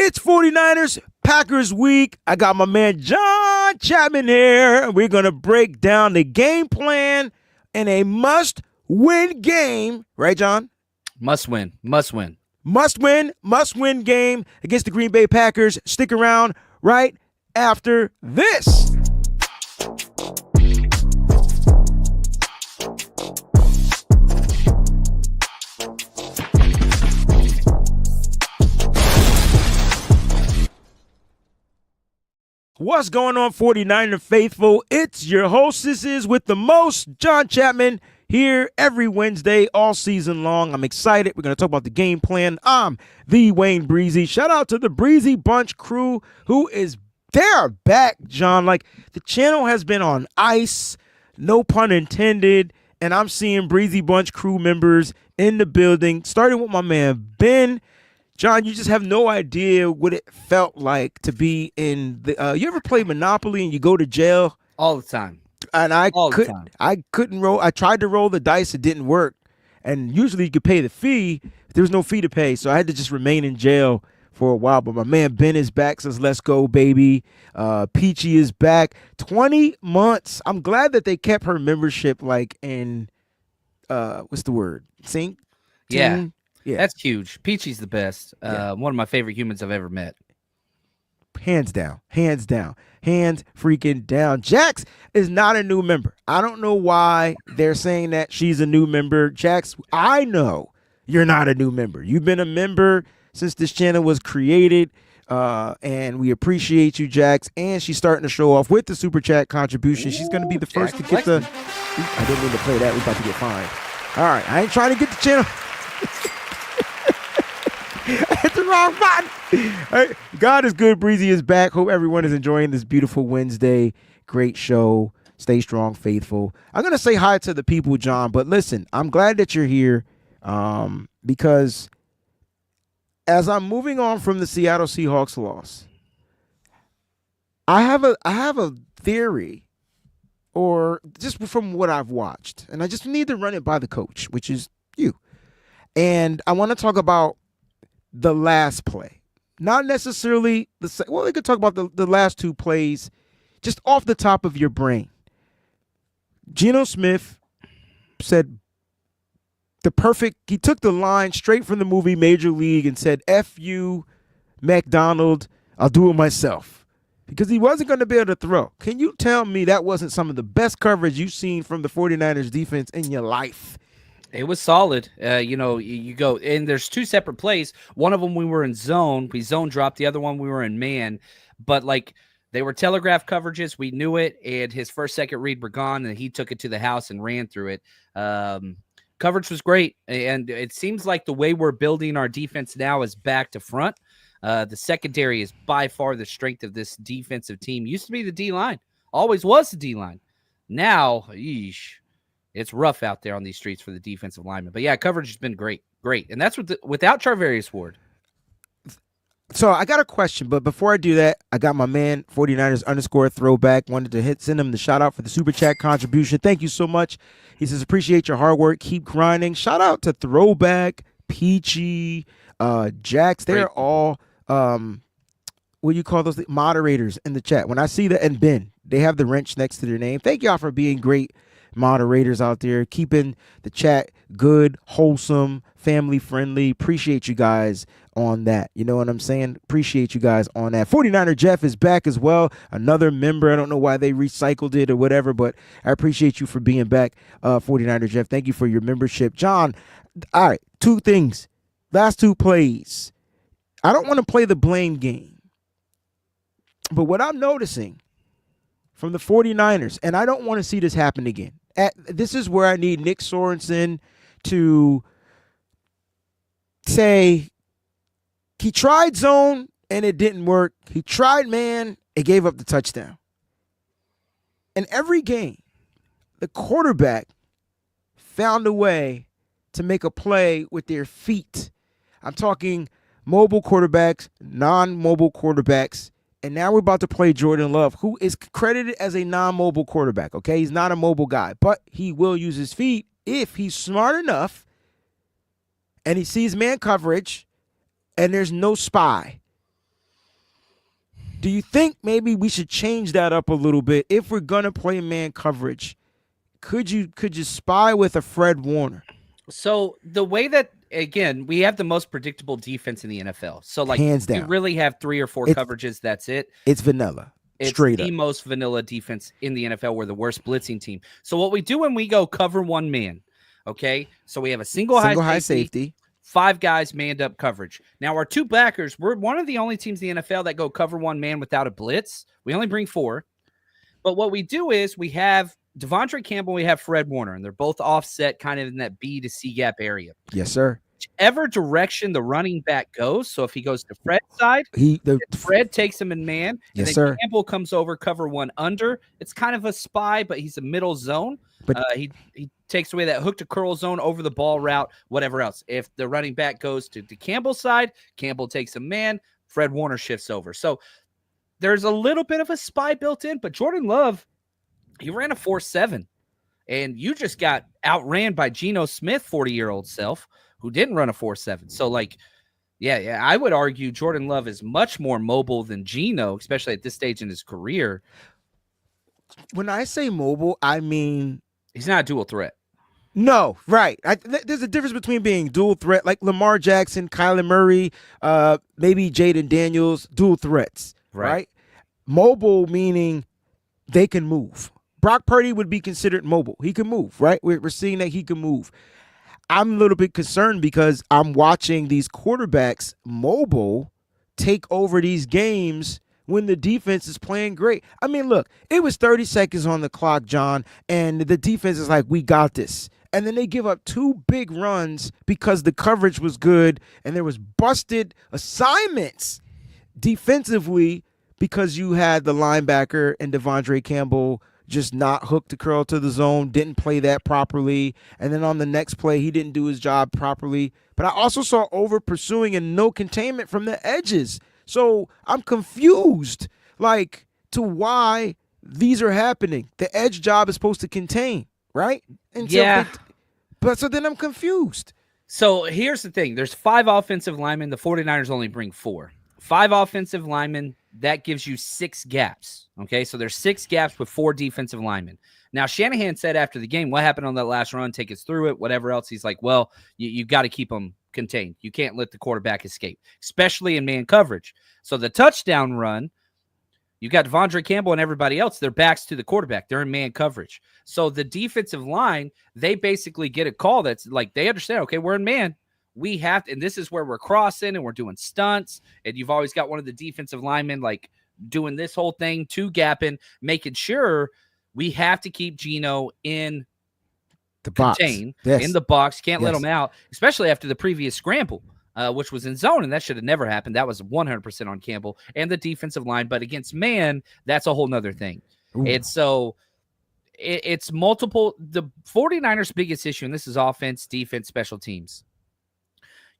It's 49ers Packers week. I got my man John Chapman here. We're going to break down the game plan in a must-win game. Right, John? Must win. Must-win game against the Green Bay Packers. Stick around right after this. What's going on, 49er faithful? It's your hostesses with the most, John Chapman, here every Wednesday all season long. I'm excited. We're going to talk about the game plan. I'm the WayneBreezie. Shout out to the Breezy Bunch crew they're back, John. Like, the channel has been on ice, no pun intended, and I'm seeing Breezy Bunch crew members in the building, starting with my man Ben. John, you just have no idea what it felt like to be in the you ever play Monopoly and you go to jail? all the time. And I couldn't roll. I tried to roll the dice, it didn't work. And usually you could pay the fee, but there was no fee to pay. So I had to just remain in jail for a while. But my man Ben is back, says let's go, baby. Peachy is back. 20 months. I'm glad that they kept her membership like in what's the word? Sync? Yeah. Yeah, that's huge. Peachy's the best. One of my favorite humans I've ever met. Hands down. Hands freaking down. Jax is not a new member. I don't know why they're saying that she's a new member. Jax, I know you're not a new member. You've been a member since this channel was created, and we appreciate you, Jax. And she's starting to show off with the Super Chat contribution. She's going to be the first to get the... I didn't mean to play that. We're about to get fined. All right, I ain't trying to get the channel... I hit the wrong button. Right. God is good. Breezy is back. Hope everyone is enjoying this beautiful Wednesday. Great show. Stay strong, faithful. I'm going to say hi to the people, John, but listen, I'm glad that you're here because as I'm moving on from the Seattle Seahawks loss, I have a theory, or just from what I've watched, and I just need to run it by the coach, which is you. And I want to talk about the last play, not necessarily we could talk about the last two plays just off the top of your brain. Geno Smith said he took the line straight from the movie Major League and said, F you, McDonald, I'll do it myself, because he wasn't going to be able to throw. Can you tell me that wasn't some of the best coverage you've seen from the 49ers defense in your life? It was solid. You go, and there's two separate plays. One of them we were in zone. We zone dropped. The other one we were in man. But, like, they were telegraph coverages. We knew it, and his first, second read were gone, and he took it to the house and ran through it. Coverage was great, and it seems like the way we're building our defense now is back to front. The secondary is by far the strength of this defensive team. Used to be the D-line. Always was the D-line. Now, it's rough out there on these streets for the defensive linemen. But, yeah, coverage has been great. And that's without Charvarius Ward. So I got a question, but before I do that, I got my man, 49ers_throwback. Wanted to send him the shout-out for the Super Chat contribution. Thank you so much. He says, appreciate your hard work. Keep grinding. Shout-out to Throwback, Peachy, Jax. They're all, what do you call those? Moderators in the chat. When I see that, and Ben, they have the wrench next to their name. Thank y'all for being great moderators out there, keeping the chat good, wholesome, family friendly. Appreciate you guys on that. You know what I'm saying? Appreciate you guys on that. 49er Jeff is back as well, another member. I don't know why they recycled it or whatever, but I appreciate you for being back, 49er Jeff. Thank you for your membership. John, all right, two things. Last two plays. I don't want to play the blame game, but what I'm noticing from the 49ers, and I don't want to see this happen again. This is where I need Nick Sorensen to say he tried zone and it didn't work. He tried man, it gave up the touchdown. In every game, the quarterback found a way to make a play with their feet. I'm talking mobile quarterbacks, non-mobile quarterbacks. And now we're about to play Jordan Love, who is credited as a non-mobile quarterback, okay? He's not a mobile guy, but he will use his feet if he's smart enough and he sees man coverage and there's no spy. Do you think maybe we should change that up a little bit if we're gonna play man coverage? Could you spy with a Fred Warner? So the way that, again, we have the most predictable defense in the NFL. So like Hands you down. really have 3 or 4 coverages. That's it. It's vanilla. It's Straight the up. most vanilla defense in the NFL. We're the worst blitzing team. So what we do when we go cover one man, okay? So we have a single high safety, 5 guys manned up coverage. Now our 2 backers, we're one of the only teams in the NFL that go cover one man without a blitz. We only bring 4. But what we do is we have Devondre Campbell, we have Fred Warner, and they're both offset kind of in that B to C gap area. Yes, sir. Whichever direction the running back goes, so if he goes to Fred's side, Fred takes him in man, and then Campbell comes over, cover one under. It's kind of a spy, but he's a middle zone. But he takes away that hook to curl zone over the ball route, whatever else. If the running back goes to Campbell's side, Campbell takes a man, Fred Warner shifts over. So there's a little bit of a spy built in, but Jordan Love, he ran a 4.7, and you just got outran by Geno Smith, 40-year-old self, who didn't run a 4.7. So, like, yeah, I would argue Jordan Love is much more mobile than Geno, especially at this stage in his career. When I say mobile, I mean he's not a dual threat. No, right. There's a difference between being dual threat, like Lamar Jackson, Kyler Murray, maybe Jaden Daniels, dual threats, right? Mobile meaning they can move. Brock Purdy would be considered mobile. He can move, right? We're seeing that he can move. I'm a little bit concerned because I'm watching these quarterbacks mobile take over these games when the defense is playing great. I mean, look, it was 30 seconds on the clock, John, and the defense is like, we got this. And then they give up 2 big runs because the coverage was good and there was busted assignments defensively because you had the linebacker and Devondre Campbell just not hooked the curl to the zone, didn't play that properly. And then on the next play, he didn't do his job properly. But I also saw over pursuing and no containment from the edges. So I'm confused, like, to why these are happening. The edge job is supposed to contain, right? And so then I'm confused. So here's the thing. There's 5 offensive linemen. The 49ers only bring 4. 5 offensive linemen, that gives you 6 gaps. Okay, so there's 6 gaps with 4 defensive linemen. Now, Shanahan said after the game, what happened on that last run? Take us through it, whatever else. He's like, well, you got to keep them contained. You can't let the quarterback escape, especially in man coverage. So the touchdown run, you got Devondre Campbell and everybody else. Their backs to the quarterback. They're in man coverage. So the defensive line, they basically get a call that's like they understand, okay, we're in man. We have to, and this is where we're crossing and we're doing stunts. And you've always got one of the defensive linemen like doing this whole thing, 2 gapping, making sure we have to keep Geno in the box. In the box. Can't let him out, especially after the previous scramble, which was in zone, and that should have never happened. That was 100% on Campbell and the defensive line. But against man, that's a whole nother thing. Ooh. And so it's multiple. The 49ers' biggest issue, and this is offense, defense, special teams.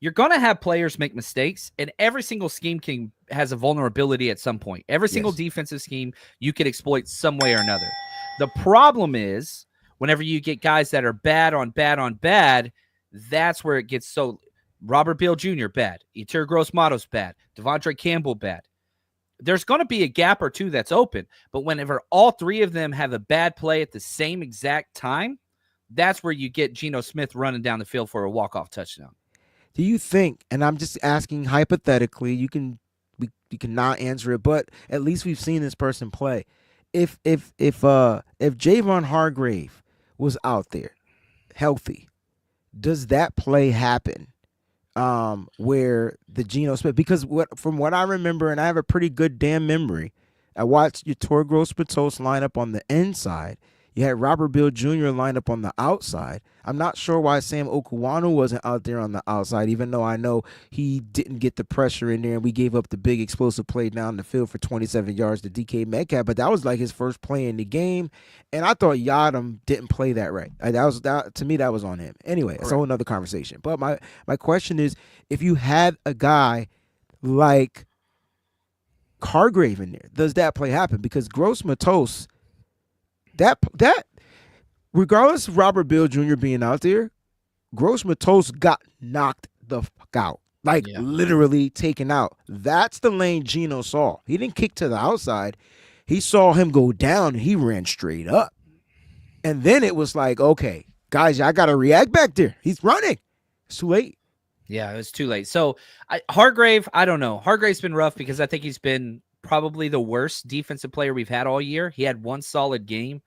You're going to have players make mistakes, and every single scheme has a vulnerability at some point. Every single defensive scheme you can exploit some way or another. The problem is whenever you get guys that are bad on bad on bad, that's where it gets so. Robert Beal Jr., bad. Eter Gross-Matos, bad. Devondre Campbell, bad. There's going to be a gap or 2 that's open, but whenever all 3 of them have a bad play at the same exact time, that's where you get Geno Smith running down the field for a walk-off touchdown. Do you think, and I'm just asking hypothetically, you cannot answer it, but at least we've seen this person play. If Javon Hargrave was out there healthy, does that play happen where the Geno Smith, because from what I remember, and I have a pretty good damn memory, I watched Yetur Gross-Matos line up on the inside. You had Robert Beal Jr. line up on the outside. I'm not sure why Sam Okuwanu wasn't out there on the outside, even though I know he didn't get the pressure in there, and we gave up the big explosive play down the field for 27 yards to DK Metcalf, but that was like his first play in the game, and I thought Yadam didn't play that right. To me, that was on him. Anyway, it's a whole nother conversation. But my question is, if you had a guy like Hargrave in there, does that play happen? Because Gross-Matos, that regardless of Robert Beal Jr. being out there, Gross-Matos got knocked the fuck out. like Yeah. literally taken out. That's the lane Geno saw. He didn't kick to the outside. He saw him go down and he ran straight up. And then it was like, okay, guys, I got to react back there. He's running. It's too late. Yeah, it was too late. So Hargrave, I don't know. Hargrave's been rough because I think he's been probably the worst defensive player we've had all year. He had one solid game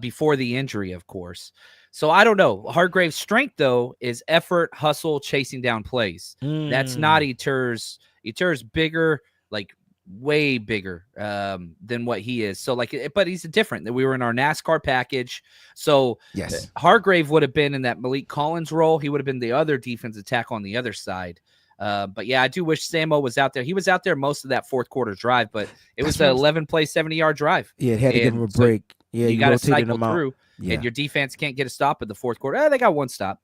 before the injury, of course. So I don't know. Hargrave's strength, though, is effort, hustle, chasing down plays. That's not Eter's. Eter's bigger, like way bigger than what he is. So but he's different. We were in our NASCAR package. So yes, Hargrave would have been in that Malik Collins role. He would have been the other defensive tackle on the other side. But yeah, I do wish Samo was out there. He was out there most of that fourth quarter drive, but it was an 11-play, 70-yard drive. Yeah, it had to give him a break. Yeah, you got to cycle them through, and your defense can't get a stop in the fourth quarter. They got one stop.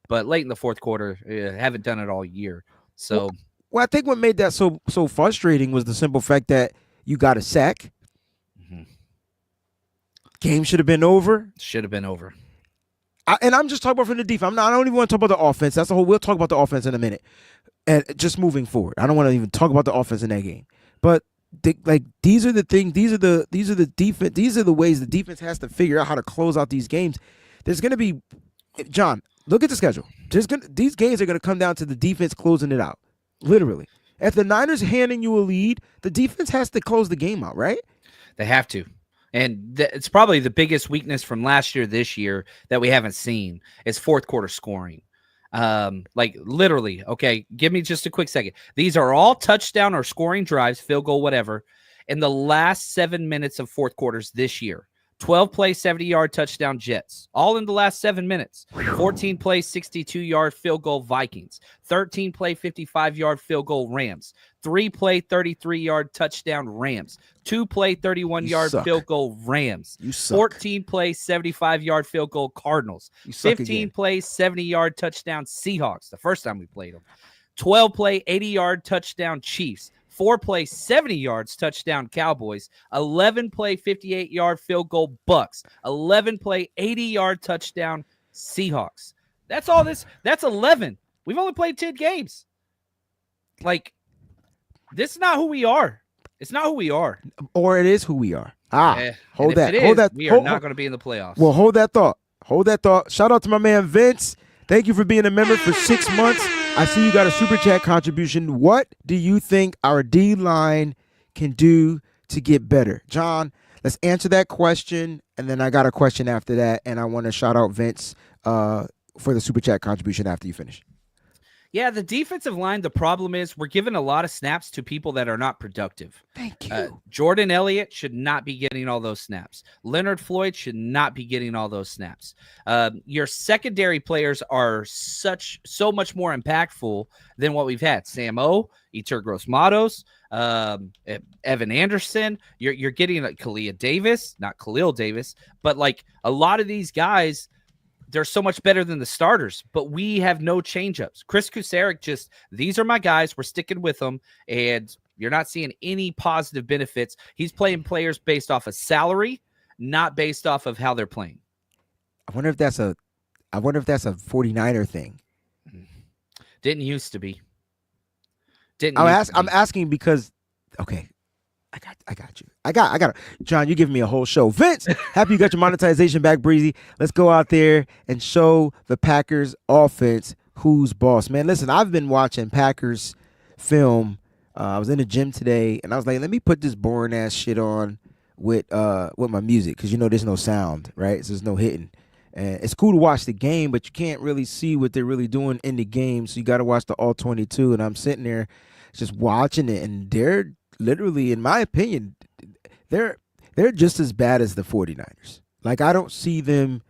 But late in the fourth quarter, haven't done it all year. So. Well, I think what made that so frustrating was the simple fact that you got a sack. Mm-hmm. Game should have been over. Should have been over. And I'm just talking about from the defense. I don't even want to talk about the offense. That's the whole. We'll talk about the offense in a minute. And just moving forward, I don't want to even talk about the offense in that game. But these are the things. These are the defense. These are the ways the defense has to figure out how to close out these games. There's going to be, John. Look at the schedule. These games are going to come down to the defense closing it out. Literally. If the Niners handing you a lead, the defense has to close the game out, right? They have to. And it's probably the biggest weakness from last year, this year, that we haven't seen is fourth quarter scoring. Literally, okay, give me just a quick second. These are all touchdown or scoring drives, field goal, whatever, in the last 7 minutes of fourth quarters this year. 12-play, 70-yard touchdown Jets, all in the last 7 minutes. 14-play, 62-yard field goal Vikings. 13-play, 55-yard field goal Rams. 3-play, 33-yard touchdown Rams. 2-play, 31-yard field goal Rams. 14-play, 75-yard field goal Cardinals. 15-play, 70-yard touchdown Seahawks, the first time we played them. 12-play, 80-yard touchdown Chiefs. 4-play, 70 yards, touchdown Cowboys. 11-play, 58-yard field goal Bucks. 11-play, 80-yard touchdown Seahawks. That's all this. That's 11. We've only played 10 games. This is not who we are. It's not who we are. Or it is who we are. Hold that. We are not going to be in the playoffs. Well, hold that thought. Shout out to my man Vince. Thank you for being a member for 6 months. I see you got a super chat contribution. What do you think our D-line can do to get better? John, let's answer that question, and then I got a question after that, and I want to shout out Vince for the super chat contribution after you finish. Yeah, the defensive line, the problem is we're giving a lot of snaps to people that are not productive. Thank you. Jordan Elliott should not be getting all those snaps. Leonard Floyd should not be getting all those snaps. Your secondary players are so much more impactful than what we've had. Sam O, Eter Gross-Matos, Evan Anderson. You're getting Khalil Davis, not Khalil Davis, but a lot of these guys, they're so much better than the starters, but we have no change-ups. Chris Kusarek these are my guys. We're sticking with them, and you're not seeing any positive benefits. He's playing players based off of salary, not based off of how they're playing. I wonder if that's a 49er thing. Didn't used to be. I'm asking because, okay, I got you. I got it. John, you giving me a whole show. Vince, happy you got your monetization back, Breezy. Let's go out there and show the Packers offense who's boss. Man, listen, I've been watching Packers film. I was in the gym today, and I was like, let me put this boring-ass shit on with my music because, there's no sound, right? So there's no hitting. And it's cool to watch the game, but you can't really see what they're really doing in the game, so you got to watch the All-22, and I'm sitting there just watching it, and they're literally, in my opinion, they're just as bad as the 49ers. I don't see them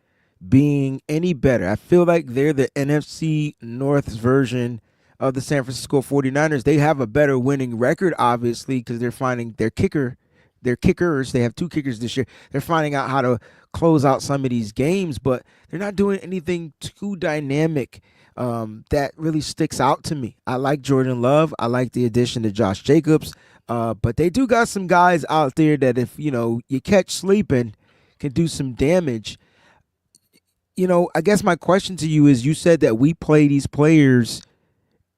being any better. I feel like they're the NFC North's version of the San Francisco 49ers. They have a better winning record, obviously, because they're finding their kickers. They have 2 kickers this year. They're finding out how to close out some of these games, but they're not doing anything too dynamic that really sticks out to me. I like Jordan Love. I like the addition to Josh Jacobs. But they do got some guys out there that if, you catch sleeping, can do some damage. I guess my question to you is, you said that we play these players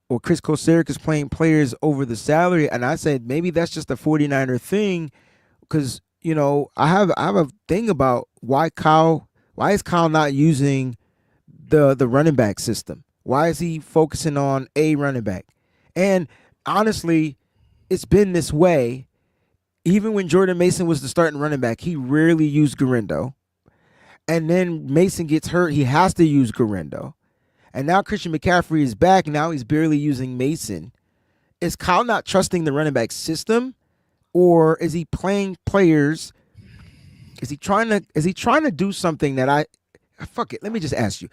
or Chris Kosaric is playing players over the salary. And I said maybe that's just a 49er thing because, I have a thing about why is Kyle not using the running back system? Why is he focusing on a running back? And honestly, it's been this way. Even when Jordan Mason was the starting running back, he rarely used Garendo. And then Mason gets hurt, he has to use Garendo. And now Christian McCaffrey is back. Now he's barely using Mason. Is Kyle not trusting the running back system? Or is he playing players? Is he trying to do something that fuck it. Let me just ask you.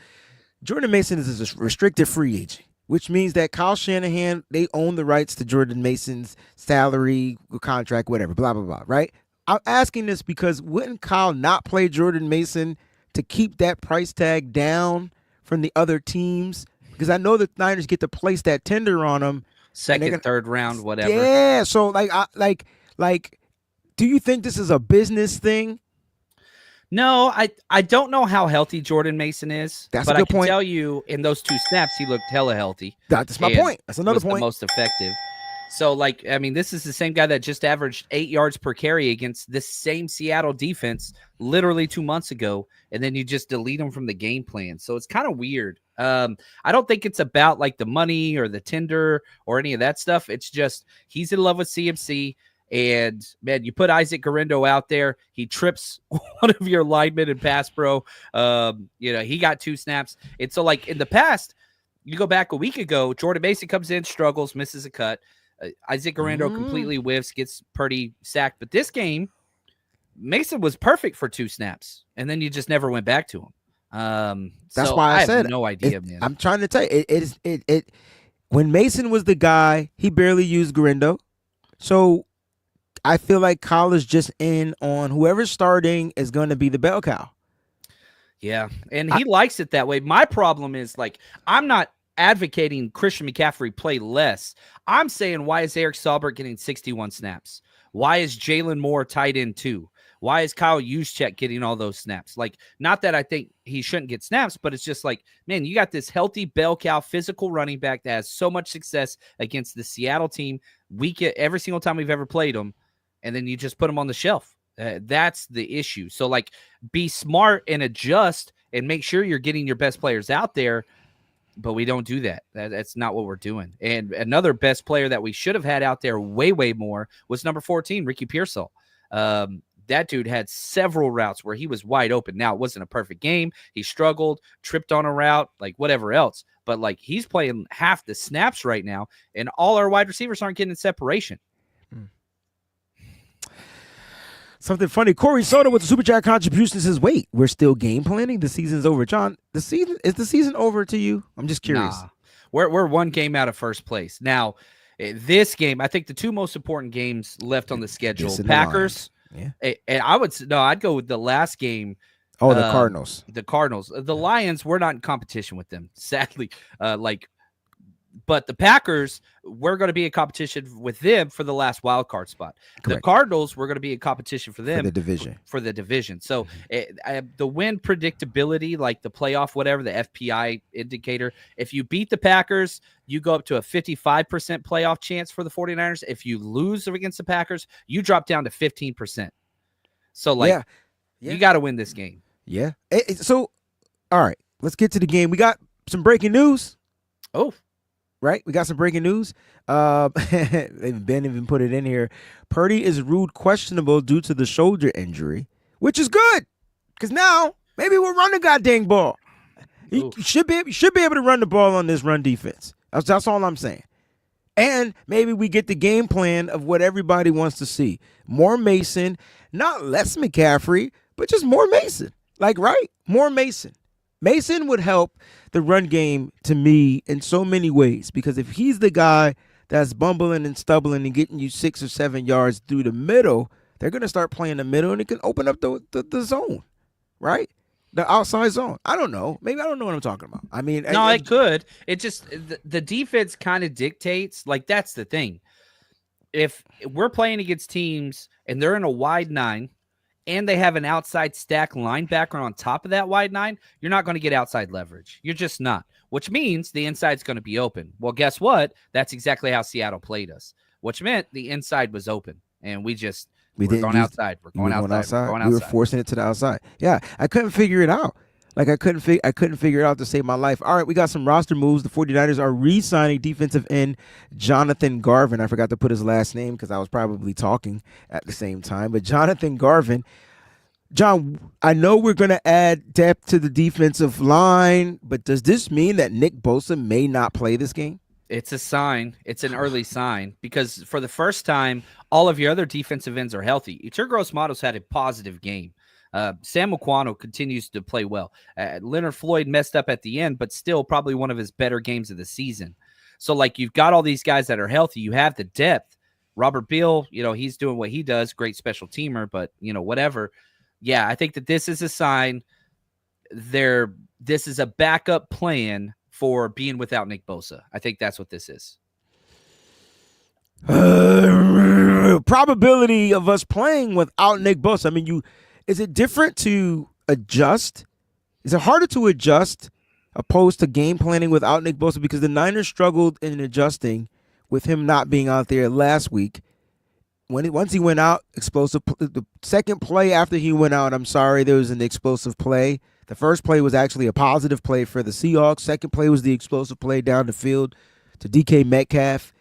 Jordan Mason is a restricted free agent, which means that Kyle Shanahan, they own the rights to Jordan Mason's salary, contract, whatever, blah, blah, blah, right? I'm asking this because wouldn't Kyle not play Jordan Mason to keep that price tag down from the other teams? Because I know the Niners get to place that tender on him. Second, third round, whatever. Yeah, so do you think this is a business thing? No, I don't know how healthy Jordan Mason is. That's but a good I can point. tell you in those 2 snaps, he looked hella healthy. That's my point. That's another point. The most effective. So, this is the same guy that just averaged 8 yards per carry against this same Seattle defense literally 2 months ago, and then you just delete him from the game plan. So it's kind of weird. I don't think it's about the money or the tender or any of that stuff. It's just he's in love with CMC. And man, you put Isaac Garendo out there, he trips one of your linemen in pass pro. He got 2 snaps. And so in the past, you go back a week ago, Jordan Mason comes in, struggles, misses a cut. Isaac Garendo completely whiffs, gets Purdy sacked. But this game, Mason was perfect for 2 snaps, and then you just never went back to him. That's why I said have no idea, man. I'm trying to tell you, it when Mason was the guy, he barely used Garendo. So I feel like Kyle is just in on whoever's starting is going to be the bell cow. Yeah, and he likes it that way. My problem is I'm not advocating Christian McCaffrey play less. I'm saying, why is Eric Saubert getting 61 snaps? Why is Jalen Moore tight end 2? Why is Kyle Juszczyk getting all those snaps? Not that I think he shouldn't get snaps, but it's just man, you got this healthy bell cow physical running back that has so much success against the Seattle team every single time we've ever played them, and then you just put him on the shelf. That's the issue. So be smart and adjust and make sure you're getting your best players out there. But we don't do that. That's not what we're doing. And another best player that we should have had out there way, way more was number 14, Ricky Pearsall. That dude had several routes where he was wide open. Now, it wasn't a perfect game. He struggled, tripped on a route, whatever else. But he's playing half the snaps right now, and all our wide receivers aren't getting separation. Something funny. Corey Soto with the Super Chat contribution says, wait, we're still game planning? The season's over. John, is the season over to you? I'm just curious. Nah. We're 1 game out of first place. Now, this game, I think the 2 most important games left on the schedule, Packers. Yeah. And I'd go with the last game. Oh, the Cardinals. The Cardinals. The Lions, we're not in competition with them, sadly. But the Packers, we're going to be in competition with them for the last wild card spot. Correct. The Cardinals, we're going to be in competition for them for the division. So the win predictability, the playoff, whatever, the FPI indicator, if you beat the Packers, you go up to a 55% playoff chance for the 49ers. If you lose against the Packers, you drop down to 15%. So you got to win this game. Yeah. So, all right, let's get to the game. We got some breaking news. Oh, right? We got some breaking news. Ben even put it in here. Purdy is ruled questionable due to the shoulder injury, which is good because now maybe we'll run the goddamn ball. You should be able to run the ball on this run defense. That's all I'm saying. And maybe we get the game plan of what everybody wants to see. More Mason, not less McCaffrey, but just more Mason. Right? More Mason. Mason would help the run game to me in so many ways because if he's the guy that's bumbling and stumbling and getting you 6 or 7 yards through the middle, they're going to start playing the middle and it can open up the zone, right? The outside zone. I don't know. Maybe I don't know what I'm talking about. I mean, no, it could. It just the defense kind of dictates. That's the thing. If we're playing against teams and they're in a wide 9 and they have an outside stack linebacker on top of that wide 9, you're not going to get outside leverage. You're just not. which means the inside's going to be open. Well, guess what? That's exactly how Seattle played us, which meant the inside was open, and we're going outside. We're going outside. We were forcing it to the outside. Yeah, I couldn't figure it out. Like I couldn't figure it out to save my life. All right, we got some roster moves. The 49ers are re-signing defensive end Jonathan Garvin. I forgot to put his last name because I was probably talking at the same time. But Jonathan Garvin. John, I know we're going to add depth to the defensive line, but does this mean that Nick Bosa may not play this game? It's a sign. It's an early sign because for the first time, all of your other defensive ends are healthy. Yetur Gross-Matos had a positive game. Sam Mukwano continues to play well. Leonard Floyd messed up at the end, but still probably one of his better games of the season. So, like, you've got all these guys that are healthy. You have the depth. Robert Beal, he's doing what he does. Great special teamer, but, whatever. Yeah, I think that this is a sign this is a backup plan for being without Nick Bosa. I think that's what this is. Probability of us playing without Nick Bosa. I mean, is it different to adjust? Is it harder to adjust opposed to game planning without Nick Bosa? Because the Niners struggled in adjusting with him not being out there last week. Once he went out, explosive. The second play after he went out, there was an explosive play. The first play was actually a positive play for the Seahawks. Second play was the explosive play down the field to DK Metcalf.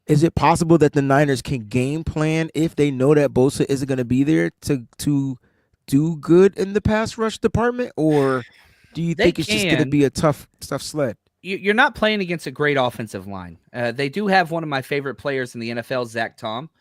Is it possible that the Niners can game plan if they know that Bosa isn't going to be there to do good in the pass rush department, or do you think it's just going to be a tough sled? You're not playing against a great offensive line. They do have one of my favorite players in the NFL, Zach Tom.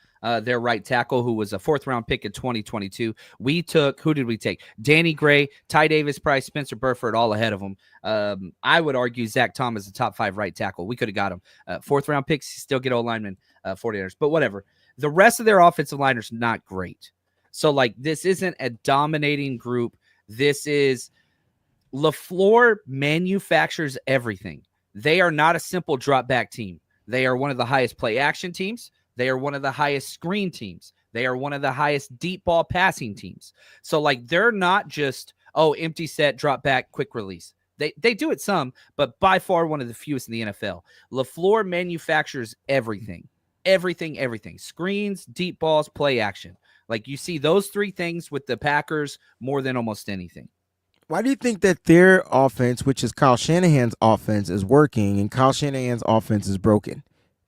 Their right tackle, who was a 4th-round pick in 2022. Who did we take? Danny Gray, Ty Davis Price, Spencer Burford, all ahead of him. I would argue Zach Tom is a top 5 right tackle. We could have got him. 4th-round picks, still get O-lineman, 49ers. But whatever. The rest of their offensive line is not great. So, like, this isn't a dominating group. This is LaFleur manufactures everything. They are not a simple drop-back team. They are one of the highest play-action teams. They are one of the highest screen teams. They are one of the highest deep ball passing teams. So, like, they're not just, empty set, drop back, quick release. They do it some, but by far one of the fewest in the NFL. LaFleur manufactures everything. Everything. Screens, deep balls, play action. Like, you see those 3 things with the Packers more than almost anything. Why do you think that their offense, which is Kyle Shanahan's offense, is working and Kyle Shanahan's offense is broken?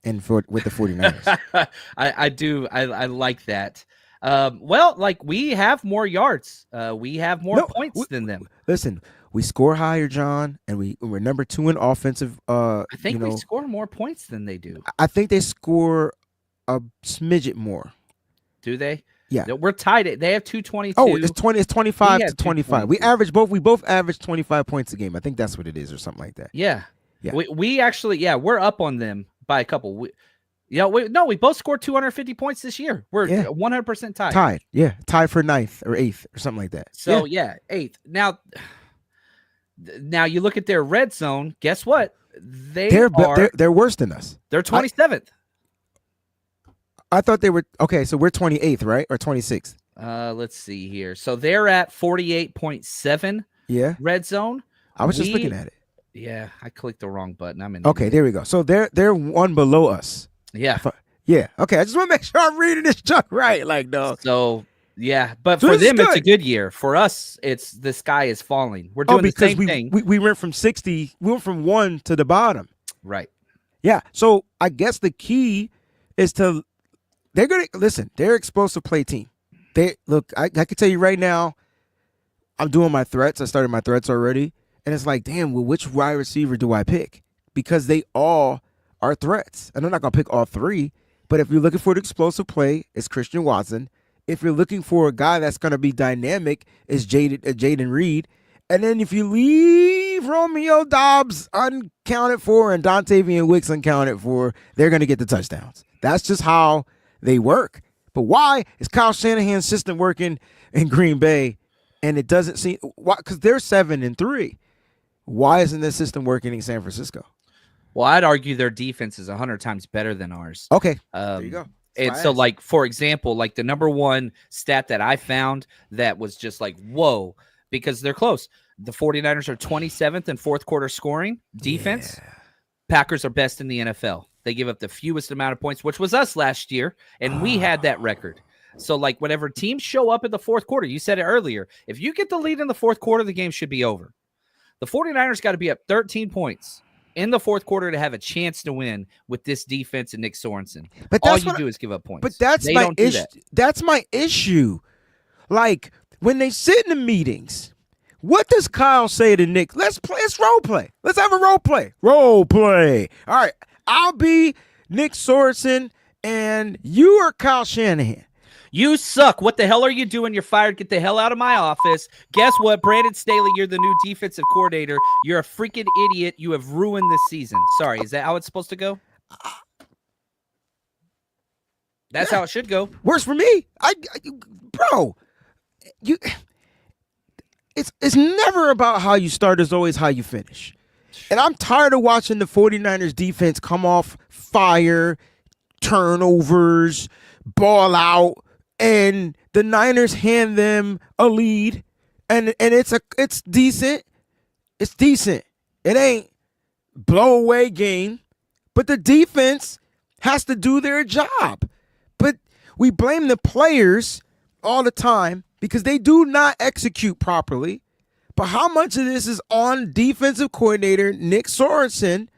And with the 49ers. I do. I like that. Well, like, we have more yards. We have more points than them. Listen, we score higher, John, and we're number 2 in offensive. I think we score more points than they do. I think they score a smidget more. Do they? Yeah. We're tied. They have 222. Oh, it's 25 to 25. We both average 25 points a game. I think that's what it is, or something like that. Yeah. We actually, we're up on them by a couple. We both scored 250 points this year. We're 100% tied. Tied for 9th or 8th or something like that. So 8th. Now you look at their red zone. Guess what? They're worse than us. They're 27th. I thought they were okay. So we're 28th, right, or 26th? Let's see here. So they're at 48.7. Yeah. Red zone. I was just looking at it. Yeah, I clicked the wrong button. I'm in. Okay, there we go. So they're one below us. Yeah. Yeah. Okay, I just want to make sure I'm reading this junk right. Like, no. So yeah, but for them it's a good year. For us, it's the sky is falling. We're doing the same thing. We went from 60. We went from 1 to the bottom. Right. Yeah. So I guess the key is they're gonna listen. They're an explosive play team. I can tell you right now. I'm doing my threats. I started my threats already. And it's like, damn, well, which wide receiver do I pick? Because they all are threats. And I'm not going to pick all 3. But if you're looking for the explosive play, it's Christian Watson. If you're looking for a guy that's going to be dynamic, it's Jaden Reed. And then if you leave Romeo Doubs uncounted for and Dontavian Wicks uncounted for, they're going to get the touchdowns. That's just how they work. But why is Kyle Shanahan's system working in Green Bay? And it doesn't seem – because they're 7-3. Why isn't this system working in San Francisco? Well, I'd argue their defense is 100 times better than ours. Okay, there you go. And so, like, for example, like the number one stat that I found that was just like, whoa, because they're close. The 49ers are 27th in fourth quarter scoring. Defense, Yeah. Packers are best in the NFL. They give up the fewest amount of points, which was us last year, and we had that record. So, like, whenever teams show up in the fourth quarter, you said it earlier, if you get the lead in the fourth quarter, the game should be over. The 49ers got to be up 13 points in the fourth quarter to have a chance to win with this defense and Nick Sorensen. But all you do is give up points. But that's they my don't do issue. that. That's my issue. Like, when they sit in the meetings, what does Kyle say to Nick? Let's role play. Let's have a role play. Role play. All right. I'll be Nick Sorensen and you are Kyle Shanahan. You suck. What the hell are you doing? You're fired. Get the hell out of my office. Guess what? Brandon Staley, you're the new defensive coordinator. You're a freaking idiot. You have ruined this season. Sorry. Is that how it's supposed to go? That's how it should go. Works for me. Bro, it's never about how you start. It's always how you finish. And I'm tired of watching the 49ers defense come off fire, turnovers, ball out, and the Niners hand them a lead, and it's decent. It's decent. It ain't blow away game, but the defense has to do their job. But we blame the players all the time because they do not execute properly. But how much of this is on defensive coordinator Nick Sorensen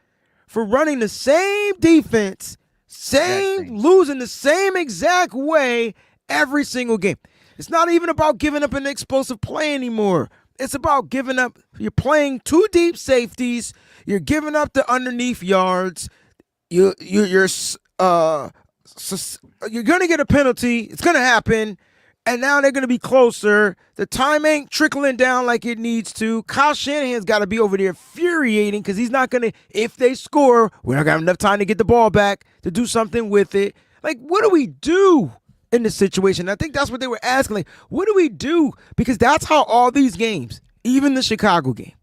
for running the same defense, losing the same exact way every single game? It's not even about giving up an explosive play anymore. It's about giving up. You're playing two deep safeties. You're giving up the underneath yards. You're gonna get a penalty. It's gonna happen. And now they're going to be closer. The time ain't trickling down like it needs to. Kyle Shanahan's got to be over there infuriating because he's not going to, if they score, we're not going to have enough time to get the ball back to do something with it. Like, what do we do in this situation? I think that's what they were asking. Like, what do we do? Because that's how all these games, even the Chicago game,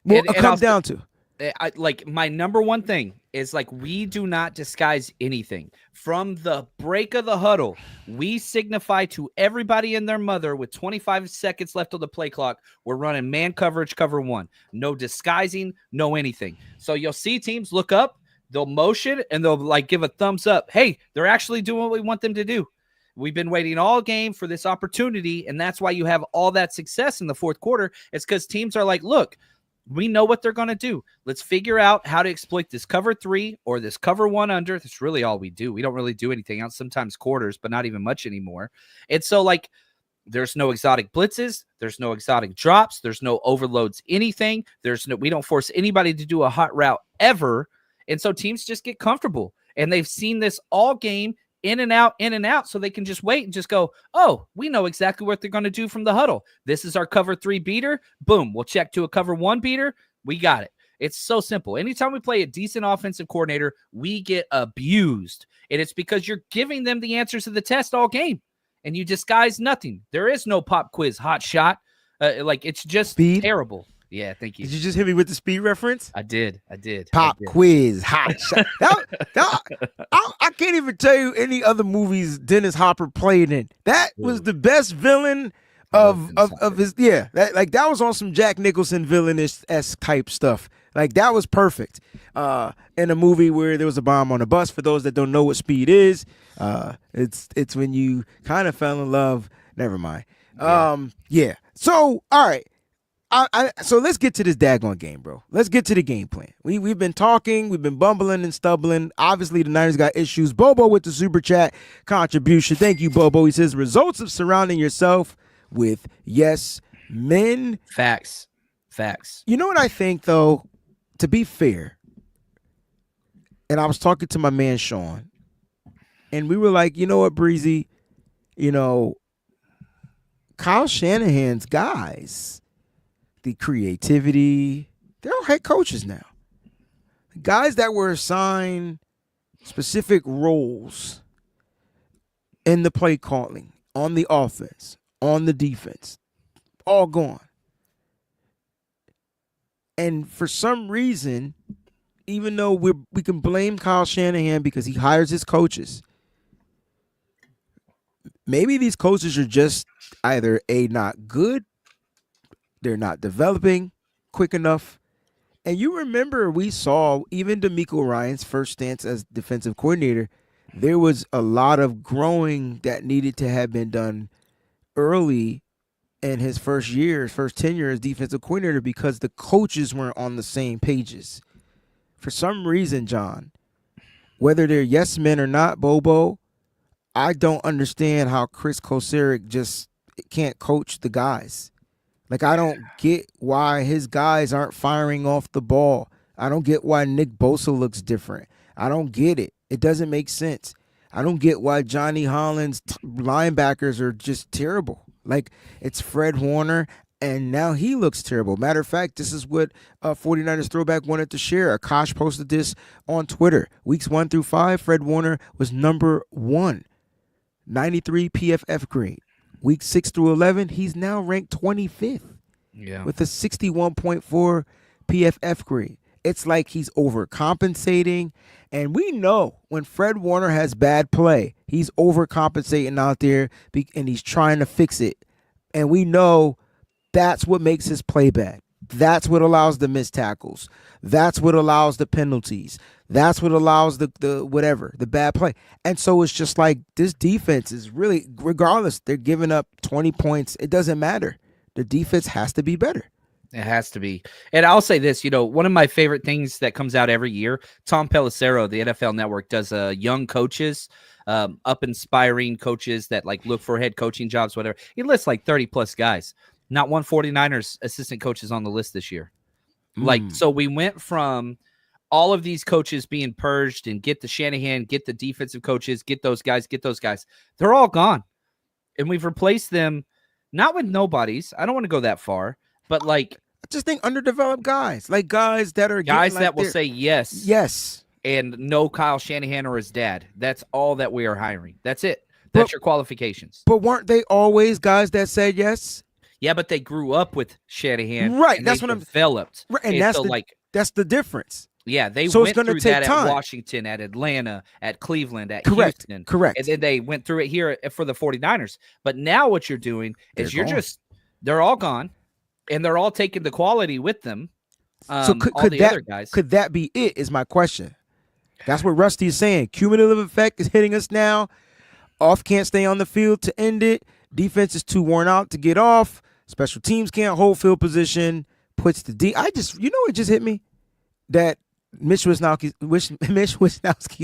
will come down to. Like, my number one thing is, like, we do not disguise anything. From the break of the huddle, we signify to everybody and their mother with 25 seconds left on the play clock, we're running man coverage, cover one. No disguising, no anything. So you'll see teams look up, they'll motion, and they'll, like, give a thumbs up. Hey, they're actually doing what we want them to do. We've been waiting all game for this opportunity, and that's why you have all that success in the fourth quarter. It's because teams are like, look, we know what they're going to do. Let's figure out how to exploit this cover three or this cover one under. That's really all we do. We don't really do anything else, sometimes quarters, but not even much anymore. And so, like, there's no exotic blitzes. There's no exotic drops. There's no overloads, anything. We don't force anybody to do a hot route ever. And so teams just get comfortable. And they've seen this all game, in and out, so they can just wait and just go, oh, we know exactly what they're going to do from the huddle. This is our cover three beater. Boom, we'll check to a cover one beater. We got it. It's so simple. Anytime we play a decent offensive coordinator, we get abused. And it's because you're giving them the answers to the test all game, and you disguise nothing. There is no pop quiz, hot shot. It's just Speed? Terrible. Yeah, thank you. Did you just hit me with the speed reference? I did. Pop quiz, hot shot. I can't even tell you any other movies Dennis Hopper played in. That was the best villain of his. Yeah, that was on some Jack Nicholson villainous-esque type stuff. Like, that was perfect. In a movie where there was a bomb on a bus. For those that don't know what speed is, it's when you kind of fell in love. Never mind. Yeah. So, all right. So let's get to this daggone game, bro. Let's get to the game plan. We've been talking, we've been bumbling and stumbling. Obviously, the Niners got issues. Bobo with the super chat contribution. Thank you, Bobo. He says, results of surrounding yourself with yes men. Facts. You know what I think, though? To be fair, and I was talking to my man Sean, and we were like, you know what, Breezy? You know, Kyle Shanahan's guys, the creativity, they're all head coaches now. Guys that were assigned specific roles in the play calling, on the offense, on the defense, all gone. And for some reason, even though we can blame Kyle Shanahan because he hires his coaches, maybe these coaches are just either A, not good, They're not developing quick enough. And you remember we saw even DeMeco Ryans' first stance as defensive coordinator, there was a lot of growing that needed to have been done early in his first year, his first tenure as defensive coordinator, because the coaches weren't on the same pages. For some reason, John, whether they're yes men or not, Bobo, I don't understand how Chris Kocurek just can't coach the guys. Like, I don't get why his guys aren't firing off the ball. I don't get why Nick Bosa looks different. I don't get it. It doesn't make sense. I don't get why Johnny Holland's linebackers are just terrible. Like, it's Fred Warner, and now he looks terrible. Matter of fact, this is what 49ers Throwback wanted to share. Akash posted this on Twitter. Weeks 1 through 5, Fred Warner was number 1, 93 PFF grade. Weeks 6 through 11, he's now ranked 25th with a 61.4 PFF grade. It's like he's overcompensating. And we know when Fred Warner has bad play, he's overcompensating out there and he's trying to fix it. And we know that's what makes his play bad. That's what allows the missed tackles. That's what allows the penalties. That's what allows the bad play. And so it's just like this defense is really, regardless, they're giving up 20 points. It doesn't matter. The defense has to be better. It has to be. And I'll say this, one of my favorite things that comes out every year, Tom Pelissero, the NFL Network, does young coaches, up-inspiring coaches that like look for head coaching jobs, whatever. He lists like 30-plus guys. Not one 49ers assistant coaches on the list this year. So we went from all of these coaches being purged and get the Shanahan, get the defensive coaches, get those guys. They're all gone. And we've replaced them, not with nobodies. I don't want to go that far, but like, I just think underdeveloped guys, like guys that are guys like that will say yes, and no Kyle Shanahan or his dad. That's all that we are hiring. That's it. That's your qualifications. But weren't they always guys that said yes? Yeah, but they grew up with Shanahan, right? That's what developed, right, and that's the difference. Yeah, they so went through that time. At Washington, at Atlanta, at Cleveland, at Houston. Correct. And then they went through it here for the 49ers. But now what you're doing is they're all gone, and they're all taking the quality with them. So other guys. Could that be it is my question. That's what Rusty is saying. Cumulative effect is hitting us now. Off can't stay on the field to end it. Defense is too worn out to get off. Special teams can't hold field position. Puts the D. It just hit me that Mitch Wisnowski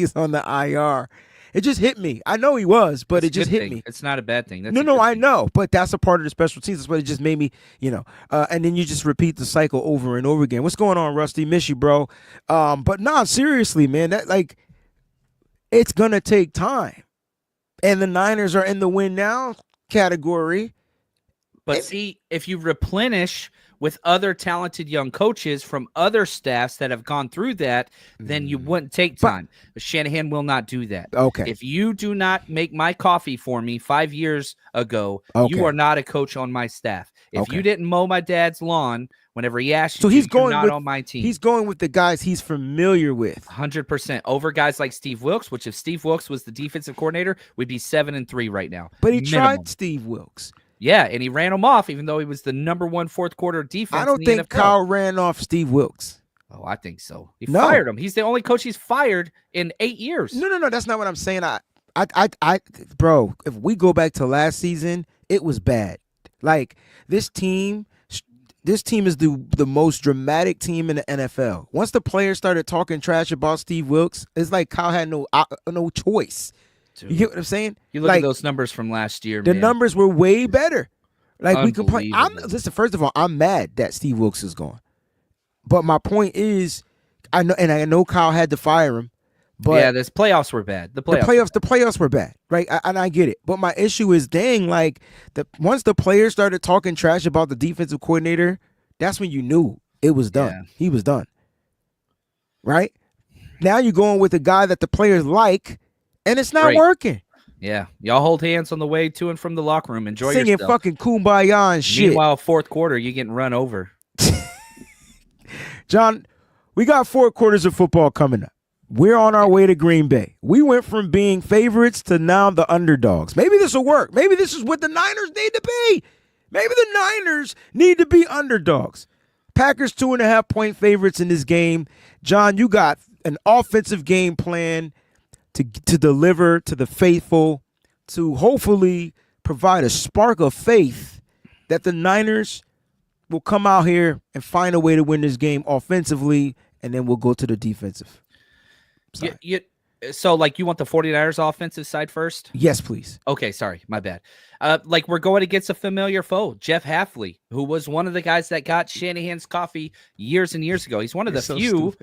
is on the IR. It just hit me. I know he was, but it just hit me. It's not a bad thing. I know, but that's a part of the special teams. That's what it just made me, and then you just repeat the cycle over and over again. What's going on, Rusty? Miss you, bro. But seriously, man, that it's gonna take time, and the Niners are in the win now category. But see, if you replenish with other talented young coaches from other staffs that have gone through that, then you wouldn't take time. But Shanahan will not do that. Okay. If you do not make my coffee for me 5 years ago, you are not a coach on my staff. If you didn't mow my dad's lawn whenever he asked you, you're not on my team. He's going with the guys he's familiar with. 100% over guys like Steve Wilks, which if Steve Wilks was the defensive coordinator, we'd be 7-3 right now. But he tried Steve Wilks. Yeah, and he ran him off, even though he was the number 1 fourth quarter defense. I don't think Kyle ran off Steve Wilks. Oh, I think so. He fired him. He's the only coach he's fired in 8 years. No. That's not what I'm saying. Bro, if we go back to last season, it was bad. Like this team is the most dramatic team in the NFL. Once the players started talking trash about Steve Wilks, it's like Kyle had no choice. Dude. You get what I'm saying? You look at those numbers from last year. The numbers were way better. Like we complain. Listen. First of all, I'm mad that Steve Wilks is gone. But my point is, I know Kyle had to fire him. But yeah, the playoffs were bad. The playoffs were bad, right? And I get it. But my issue is, once the players started talking trash about the defensive coordinator, that's when you knew it was done. Yeah. He was done. Right? Now you're going with a guy that the players like. And it's not working. Yeah. Y'all hold hands on the way to and from the locker room. Enjoy yourself. Singing fucking Kumbaya and shit. Meanwhile, fourth quarter, you're getting run over. John, we got 4 quarters of football coming up. We're on our way to Green Bay. We went from being favorites to now the underdogs. Maybe this will work. Maybe this is what the Niners need to be. Maybe the Niners need to be underdogs. Packers 2.5-point favorites in this game. John, you got an offensive game plan to deliver to the faithful, to hopefully provide a spark of faith that the Niners will come out here and find a way to win this game offensively, and then we'll go to the defensive side. So, like, you want the 49ers offensive side first? Yes, please. Okay, sorry, my bad. Like, we're going against a familiar foe, Jeff Hafley, who was one of the guys that got Shanahan's coffee years and years ago. He's one of the few.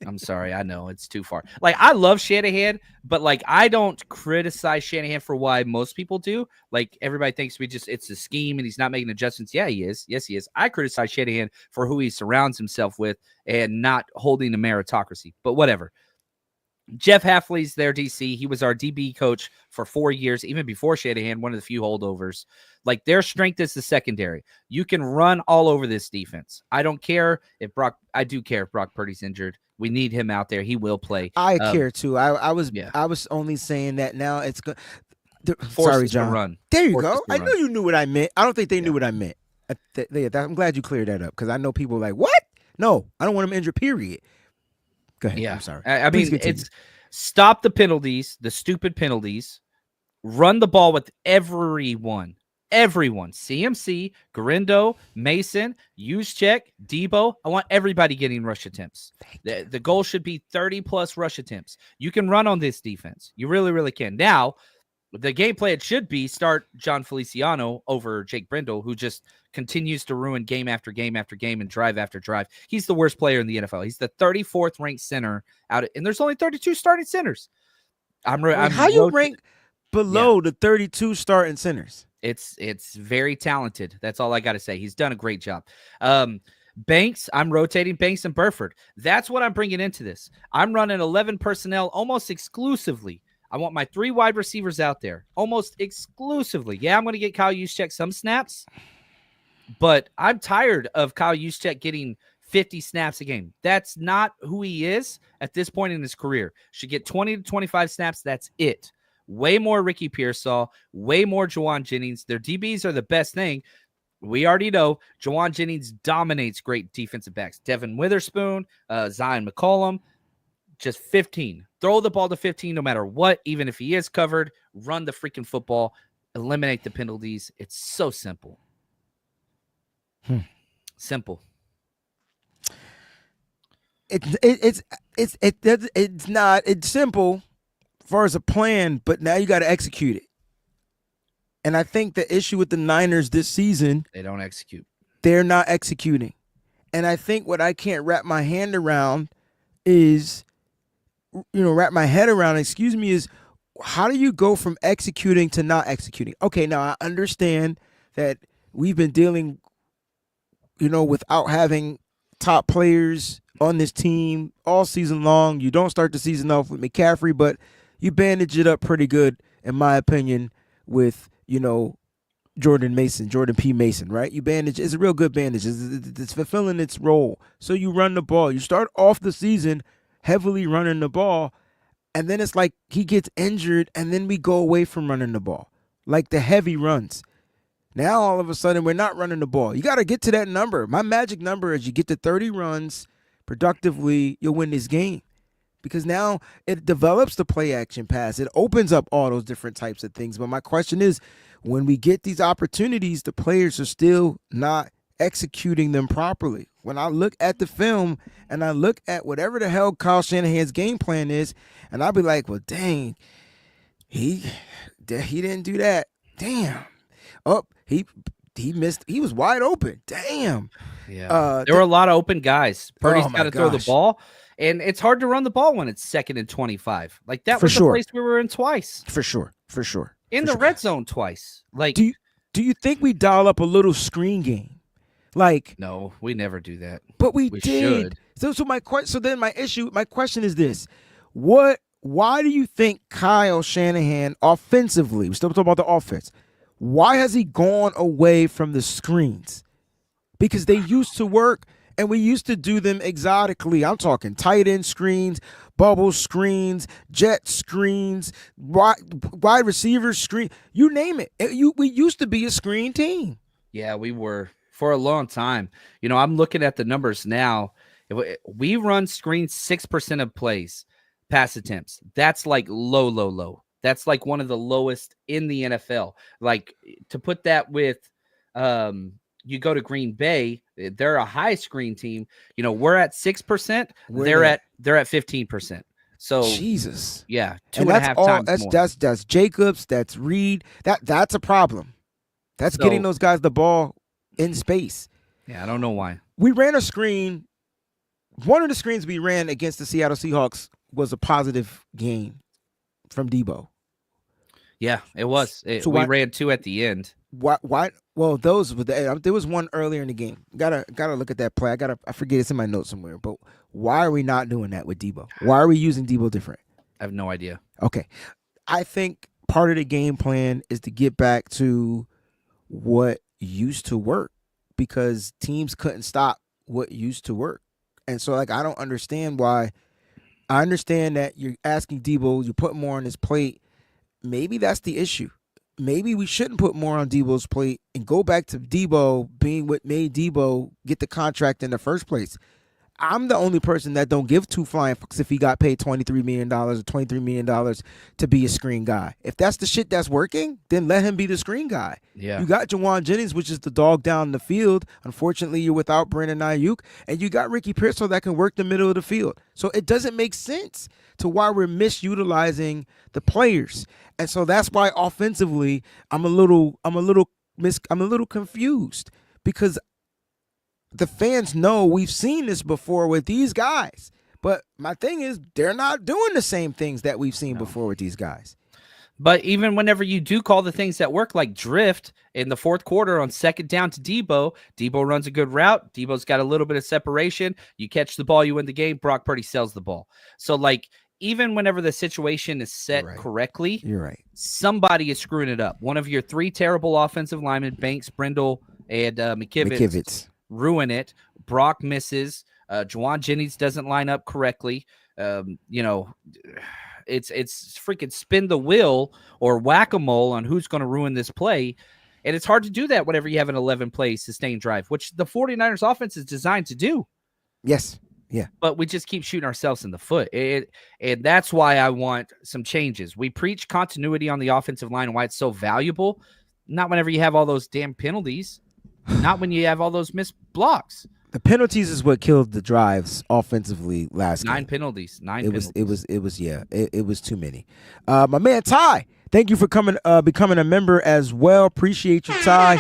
I'm sorry, I know it's too far. Like, I love Shanahan, but like, I don't criticize Shanahan for why most people do. Like, everybody thinks it's a scheme and he's not making adjustments. Yeah, he is. Yes, he is. I criticize Shanahan for who he surrounds himself with and not holding a meritocracy. But whatever. Jeff Hafley's their DC. He was our DB coach for 4 years, even before Shanahan, one of the few holdovers. Like, their strength is the secondary. You can run all over this defense. I don't care if I do care if Brock Purdy's injured. We need him out there. He will play. I care too. I was only saying that now it's good. Sorry, John. Run. There you go. I know you knew what I meant. I don't think they knew what I meant. I'm glad you cleared that up because I know people are like, what? No, I don't want him injured, period. Go ahead. Yeah. I'm sorry. I mean, it's stop the penalties, the stupid penalties, run the ball with everyone. CMC, Garindo, Mason, Juszczyk, Debo. I want everybody getting rush attempts. The goal should be 30-plus rush attempts. You can run on this defense. You really, really can. Now, the game plan should be start John Feliciano over Jake Brendel, who just continues to ruin game after game after game and drive after drive. He's the worst player in the NFL. He's the 34th ranked center and there's only 32 starting centers. How you rank below the 32 starting centers? It's very talented. That's all I got to say. He's done a great job. Banks, I'm rotating Banks and Burford. That's what I'm bringing into this. I'm running 11 personnel almost exclusively. I want my 3 wide receivers out there almost exclusively. Yeah, I'm going to get Kyle Juszczyk some snaps, but I'm tired of Kyle Juszczyk getting 50 snaps a game. That's not who he is at this point in his career. Should get 20 to 25 snaps. That's it. Way more Ricky Pearsall, way more Juwan Jennings. Their DBs are the best thing. We already know Juwan Jennings dominates great defensive backs. Devin Witherspoon, Zion McCollum, just 15. Throw the ball to 15 no matter what, even if he is covered. Run the freaking football. Eliminate the penalties. It's so simple. Simple. It's simple as far as a plan, but now you got to execute it. And I think the issue with the Niners this season, they don't execute. They're not executing. And I think what I can't wrap my head around is how do you go from executing to not executing? Okay, now I understand that we've been dealing, without having top players on this team all season long. You don't start the season off with McCaffrey, but you bandage it up pretty good, in my opinion, with, Jordan P. Mason, right? You bandage, it's a real good bandage. It's fulfilling its role. So you run the ball. You start off the season heavily running the ball, and then it's like he gets injured, and then we go away from running the ball, like the heavy runs. Now, all of a sudden, we're not running the ball. You got to get to that number. My magic number is you get to 30 runs productively, you'll win this game. Because now it develops the play action pass. It opens up all those different types of things. But my question is, when we get these opportunities, the players are still not executing them properly. When I look at the film and I look at whatever the hell Kyle Shanahan's game plan is, and I'll be like, well, dang, he didn't do that. Damn. Oh, he missed. He was wide open. Damn. Yeah. There were a lot of open guys. Purdy's got to throw the ball. And it's hard to run the ball when it's 2nd and 25. Like, that was the place we were in twice. For sure. In the red zone twice. Like, do you think we dial up a little screen game? Like, no, we never do that. But we did. Should. So my question is this. Why do you think Kyle Shanahan offensively, we're still talking about the offense, why has he gone away from the screens? Because they used to work. And we used to do them exotically. I'm talking tight end screens, bubble screens, jet screens, wide receiver screen. You name it. We used to be a screen team. Yeah, we were for a long time. I'm looking at the numbers now. We run screens 6% of plays, pass attempts. That's like low, low, low. That's like one of the lowest in the NFL. Like to put that with, you go to Green Bay, they're a high screen team. We're at 6%. Where they at? They're at 15%. So Jesus. yeah, two And and a that's half all. times more. That's Jacobs. That's Reed. That's a problem. That's getting So those guys the ball in space. yeah, I don't know why. We ran a screen. One of the screens we ran against the Seattle Seahawks was a positive gain from Debo. Yeah, it was. So we ran 2 at the end. Why? Well, those were there was one earlier in the game. Gotta look at that play. I forget, it's in my notes somewhere. But why are we not doing that with Debo? Why are we using Debo different? I have no idea. Okay, I think part of the game plan is to get back to what used to work, because teams couldn't stop what used to work. And so, like, I don't understand why. I understand that you're asking Debo, you put more on his plate. Maybe that's the issue. Maybe we shouldn't put more on Debo's plate and go back to Debo being what made Debo get the contract in the first place. I'm the only person that don't give two flying fucks if he got paid $23 million or $23 million to be a screen guy. If that's the shit that's working, then let him be the screen guy. Yeah. You got Jawan Jennings, which is the dog down the field. Unfortunately, you're without Brandon Ayuk. And you got Ricky Pearsall that can work the middle of the field. So it doesn't make sense to why we're misutilizing the players. And so that's why offensively, I'm a little confused, because the fans know we've seen this before with these guys. But my thing is, they're not doing the same things that we've seen before with these guys. But even whenever you do call the things that work, like drift in the fourth quarter on second down to Debo runs a good route. Debo's got a little bit of separation. You catch the ball, you win the game. Brock Purdy sells the ball. So, like, even whenever the situation is set correctly, you're right, somebody is screwing it up. One of your 3 terrible offensive linemen, Banks, Brindle, and McKivitz, ruin it. Brock misses. Jawan Jennings doesn't line up correctly. It's freaking spin the wheel or whack-a-mole on who's going to ruin this play. And it's hard to do that whenever you have an 11-play sustained drive, which the 49ers offense is designed to do. Yes. Yeah. But we just keep shooting ourselves in the foot. And that's why I want some changes. We preach continuity on the offensive line and why it's so valuable. Not whenever you have all those damn penalties. Not when you have all those missed blocks. The penalties is what killed the drives offensively last game. 9 penalties. It was too many. My man Ty, thank you for becoming a member as well. Appreciate you, Ty.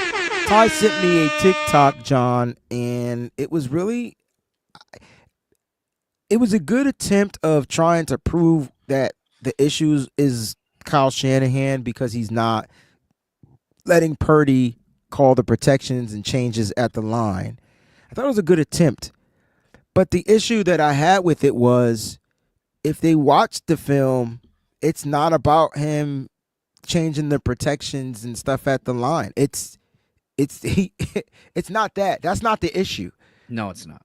Ty sent me a TikTok, John, and it was a good attempt of trying to prove that the issues is Kyle Shanahan, because he's not letting Purdy call the protections and changes at the line. I thought it was a good attempt. But the issue that I had with it was, if they watched the film, it's not about him changing the protections and stuff at the line. It's not that. That's not the issue. No, it's not.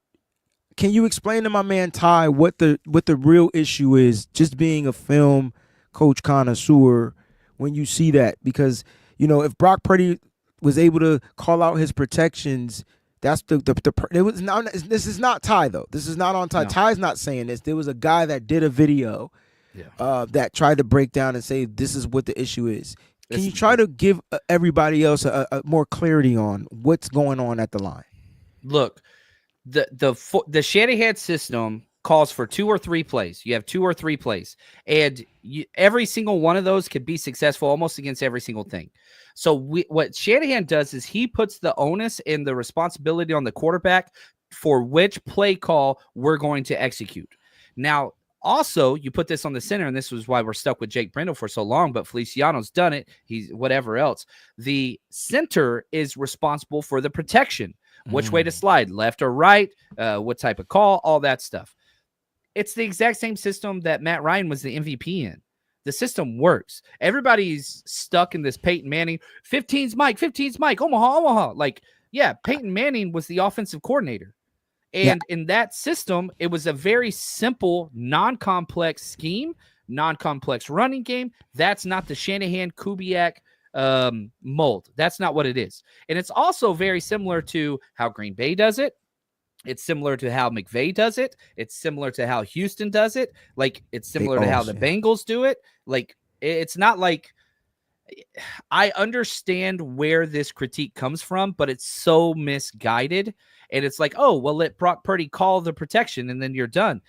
Can you explain to my man Ty what the real issue is, just being a film coach connoisseur, when you see that? Because, if Brock Purdy was able to call out his protections, that's this is not Ty, though. This is not on Ty. No. Ty's not saying this. There was a guy that did a video that tried to break down and say this is what the issue is. Can you try to give everybody else a more clarity on what's going on at the line? Look, the Shanahan system calls for 2 or 3 plays. You have 2 or 3 plays, and every single one of those could be successful almost against every single thing. So what Shanahan does is he puts the onus and the responsibility on the quarterback for which play call we're going to execute. Now, also, you put this on the center, and this was why we're stuck with Jake Brindle for so long, but Feliciano's done it. He's whatever else. The center is responsible for the protection, which way to slide, left or right, what type of call, all that stuff. It's the exact same system that Matt Ryan was the MVP in. The system works. Everybody's stuck in this Peyton Manning, 15's Mike, Omaha. Like, yeah, Peyton Manning was the offensive coordinator. And in that system, it was a very simple, non-complex scheme, non-complex running game. That's not the Shanahan, Kubiak mold. That's not what it is. And it's also very similar to how Green Bay does it. It's similar to how McVay does it. It's similar to how Houston does it. Like, it's similar to how the Bengals do it. Like, it's not like, I understand where this critique comes from, but it's so misguided. And it's like, oh, well, let Brock Purdy call the protection and then you're done.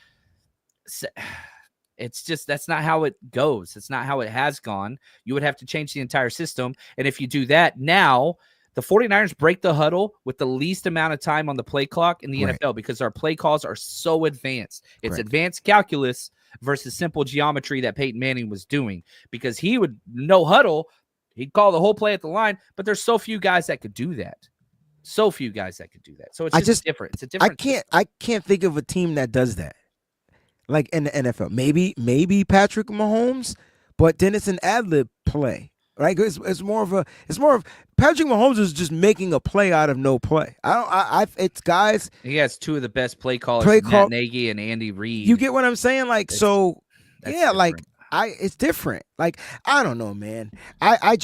It's just, that's not how it goes. It's not how it has gone. You would have to change the entire system. And if you do that now, the 49ers break the huddle with the least amount of time on the play clock in the NFL because our play calls are so advanced. It's advanced calculus versus simple geometry that Peyton Manning was doing, because he would no huddle. He'd call the whole play at the line, but there's so few guys that could do that. So few guys that could do that. So it's just different. It's a different. I can't think of a team that does that. Like in the NFL, maybe Patrick Mahomes, but then it's an ad-lib play. Right? It's more of Patrick Mahomes is just making a play out of no play. It's guys. He has two of the best play callers, Matt Nagy and Andy Reid. You get what I'm saying? Like, it's different. Like, I don't know, man. I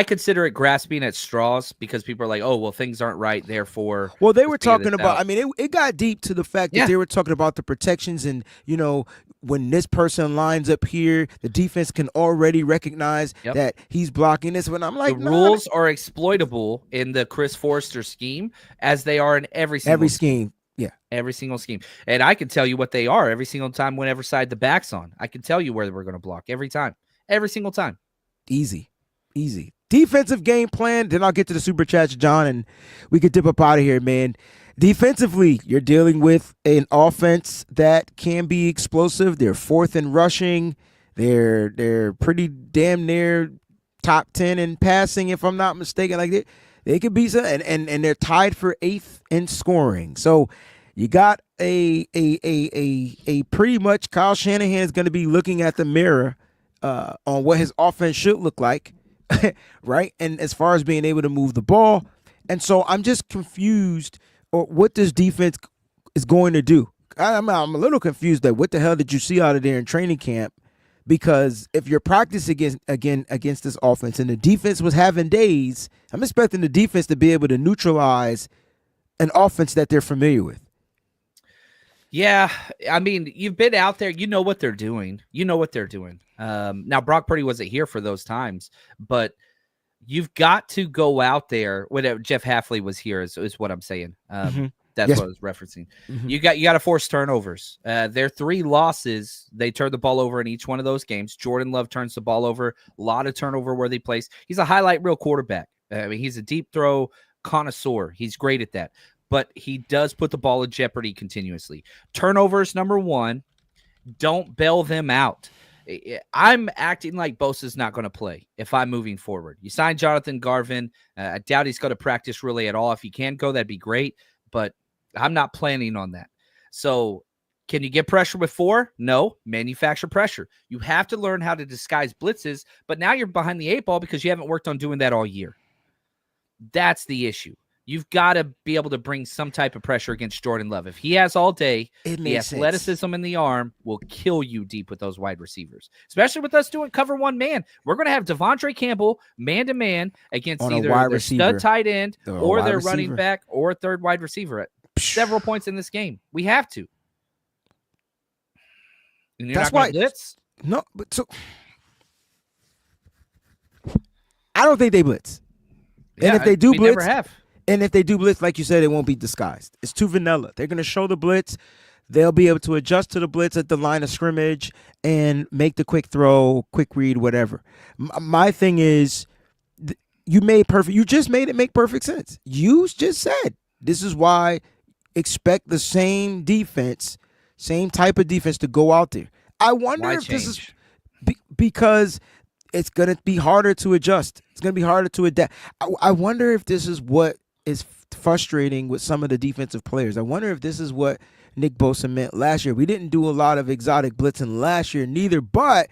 consider it grasping at straws, because people are like, oh, well, things aren't right, therefore. Well, they were talking about, I mean, it got deep to the fact that they were talking about the protections, and, you know, when this person lines up here, the defense can already recognize that he's blocking this. When I'm like, the rules are exploitable in the Chris Forrester scheme, as they are in every scheme. Yeah. Every single scheme. And I can tell you what they are every single time, whenever side the back's on. I can tell you where we're going to block every time. Every single time. Easy. Defensive game plan. Then I'll get to the super chats, John, and we could dip up out of here, man. Defensively, you're dealing with an offense that can be explosive. They're fourth in rushing. They're pretty damn near top 10 in passing, if I'm not mistaken. Like they could be some, and they're tied for 8th in scoring. So you got a pretty much Kyle Shanahan is going to be looking at the mirror on what his offense should look like. Right? And as far as being able to move the ball. And so I'm just confused what this defense is going to do. I'm a little confused that what the hell did you see out of there in training camp? Because if you're practicing against this offense and the defense was having days, I'm expecting the defense to be able to neutralize an offense that they're familiar with. Yeah, I mean, you've been out there. You know what they're doing. Now, Brock Purdy wasn't here for those times, but you've got to go out there. When Jeff Hafley was here is what I'm saying. That's what I was referencing. Mm-hmm. You got to force turnovers. Their 3 losses, they turned the ball over in each one of those games. Jordan Love turns the ball over. A lot of turnover-worthy plays. He's a highlight reel quarterback. I mean, he's a deep throw connoisseur. He's great at that. But he does put the ball in jeopardy continuously. Turnovers, number 1. Don't bail them out. I'm acting like Bosa's not going to play if I'm moving forward. You signed Jonathan Garvin. I doubt he's going to practice really at all. If he can go, that'd be great. But I'm not planning on that. So can you get pressure with 4? No. Manufacture pressure. You have to learn how to disguise blitzes. But now you're behind the 8 ball because you haven't worked on doing that all year. That's the issue. You've got to be able to bring some type of pressure against Jordan Love. If he has all day, the athleticism in the arm will kill you deep with those wide receivers, especially with us doing cover 1 man. We're going to have Devontae Campbell man-to-man against either their stud tight end or their running back or third wide receiver at several points in this game. We have to. And you're That's not going to blitz? No, but so I don't think they blitz. Yeah, and if they do blitz, never have. And if they do blitz, like you said, it won't be disguised. It's too vanilla. They're going to show the blitz. They'll be able to adjust to the blitz at the line of scrimmage and make the quick throw, quick read, whatever. My thing is, you just made it make perfect sense. You just said this is why expect the same defense, same type of defense to go out there. I wonder if this is because it's going to be harder to adjust. It's going to be harder to adapt. I wonder if this is what is frustrating with some of the defensive players. I wonder if this is what Nick Bosa meant last year. We didn't do a lot of exotic blitzing last year neither, but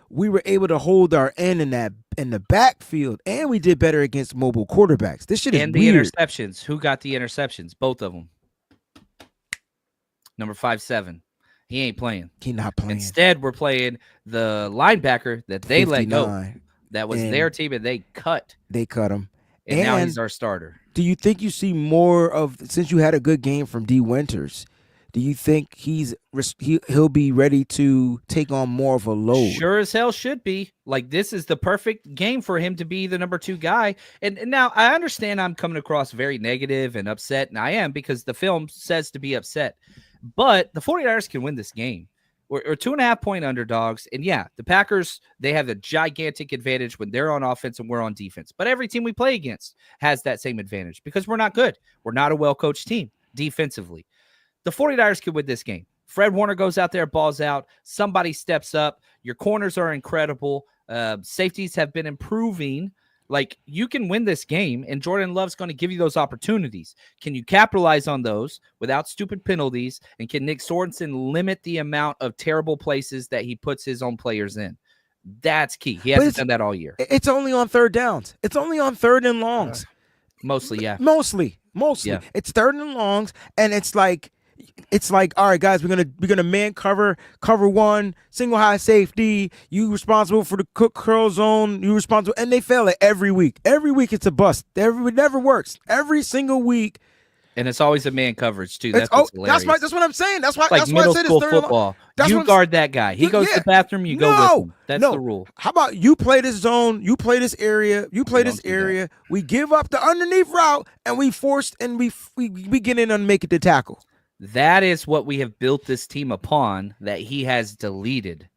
we were able to hold our end in the backfield, and we did better against mobile quarterbacks. This shit is and the weird. Interceptions. Who got the interceptions? Both of them. Number 5'7". He ain't playing. He not playing. Instead, we're playing the linebacker that they 59. let go. That was and their team, and they cut him. and now he's our starter. Do you think you see more of, since you had a good game from D. Winters, do you think he'll be ready to take on more of a load? Sure as hell should be. Like, this is the perfect game for him to be the number 2 guy. And now I understand I'm coming across very negative and upset, and I am, because the film says to be upset. But the 49ers can win this game. We're 2.5-point underdogs. And yeah, the Packers, they have a gigantic advantage when they're on offense and we're on defense. But every team we play against has that same advantage because we're not good. We're not a well-coached team defensively. The 49ers can win this game. Fred Warner goes out there, balls out. Somebody steps up. Your corners are incredible. Safeties have been improving. Like, you can win this game, and Jordan Love's going to give you those opportunities. Can you capitalize on those without stupid penalties? And can Nick Sorensen limit the amount of terrible places that he puts his own players in? That's key. He hasn't done that all year. It's only on third downs. It's only on third and longs. Mostly, yeah. Mostly. Yeah. It's third and longs, and it's like, all right, guys, we're gonna man cover one, single high safety. You responsible for the cook curl zone. You responsible, and they fail it every week. Every week it's a bust. It never works. Every single week, and it's always a man coverage too. That's what's hilarious. That's what I'm saying. That's why. Like that's why I said it's third football. You guard that guy. He goes to the bathroom. You go with him. That's the rule. How about you play this zone? You play this area. You play this area. We give up the underneath route, and we get in and make it the tackle. That is what we have built this team upon, that he has deleted.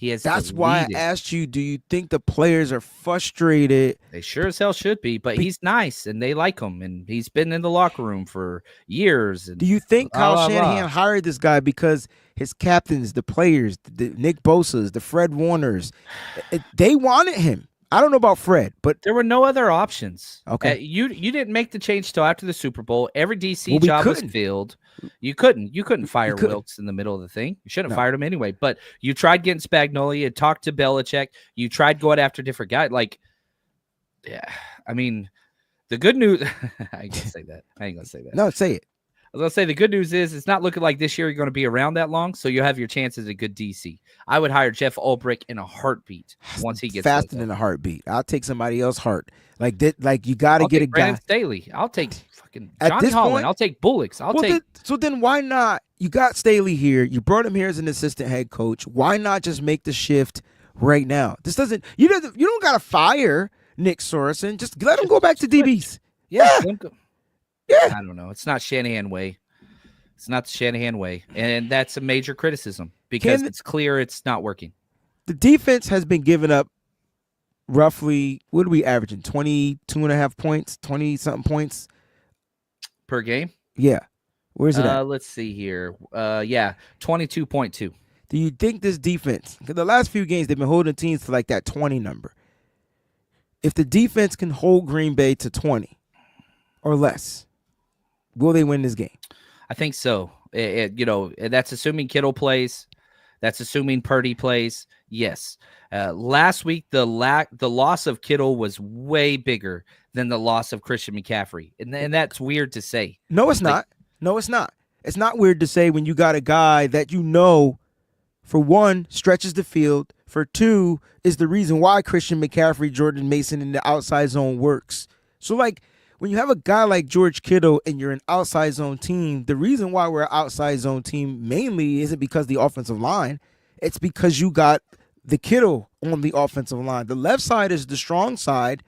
That's why I asked you, do you think the players are frustrated? They sure as hell should be, but he's nice, and they like him, and he's been in the locker room for years. And do you think Kyle Shanahan hired this guy because his captains, the players, the Nick Bosa's, the Fred Warners, they wanted him? I don't know about Fred, but there were no other options. Okay, you didn't make the change till after the Super Bowl. Every DC job was filled. You couldn't fire Wilkes in the middle of the thing. You shouldn't have fired him anyway. But you tried getting Spagnuolo. You talked to Belichick. You tried going after different guys. Like, yeah, I mean, the good news. I ain't gonna say that. No, say it. I was going to say the good news is it's not looking like this year you're going to be around that long, so you'll have your chances at a good DC. I would hire Jeff Ulbrich in a heartbeat once he gets faster than a heartbeat. I'll take somebody else's heart. Like you got to get a guy. Brandon Staley. I'll take fucking Johnny Holland. I'll take Bullocks. So then why not? You got Staley here. You brought him here as an assistant head coach. Why not just make the shift right now? You don't got to fire Nick Sorensen. Just let him go back to DBs. Yeah. Yeah, I don't know. It's not Shanahan way. It's not the Shanahan way. And that's a major criticism because it's clear it's not working. The defense has been giving up roughly, what are we averaging? 22.5 points, 20-something points per game? Yeah. Where's it at? Let's see here. 22.2. Do you think this defense, because the last few games they've been holding teams to like that 20 number. If the defense can hold Green Bay to 20 or less, will they win this game? I think so. That's assuming Kittle plays. That's assuming Purdy plays. Yes. Last week, the loss of Kittle was way bigger than the loss of Christian McCaffrey. And that's weird to say. No, it's not. No, it's not. It's not weird to say when you got a guy that for one, stretches the field. For two, is the reason why Christian McCaffrey, Jordan Mason in the outside zone works. So, when you have a guy like George Kittle and you're an outside zone team, the reason why we're an outside zone team mainly isn't because the offensive line. It's because you got the Kittle on the offensive line. The left side is the strong side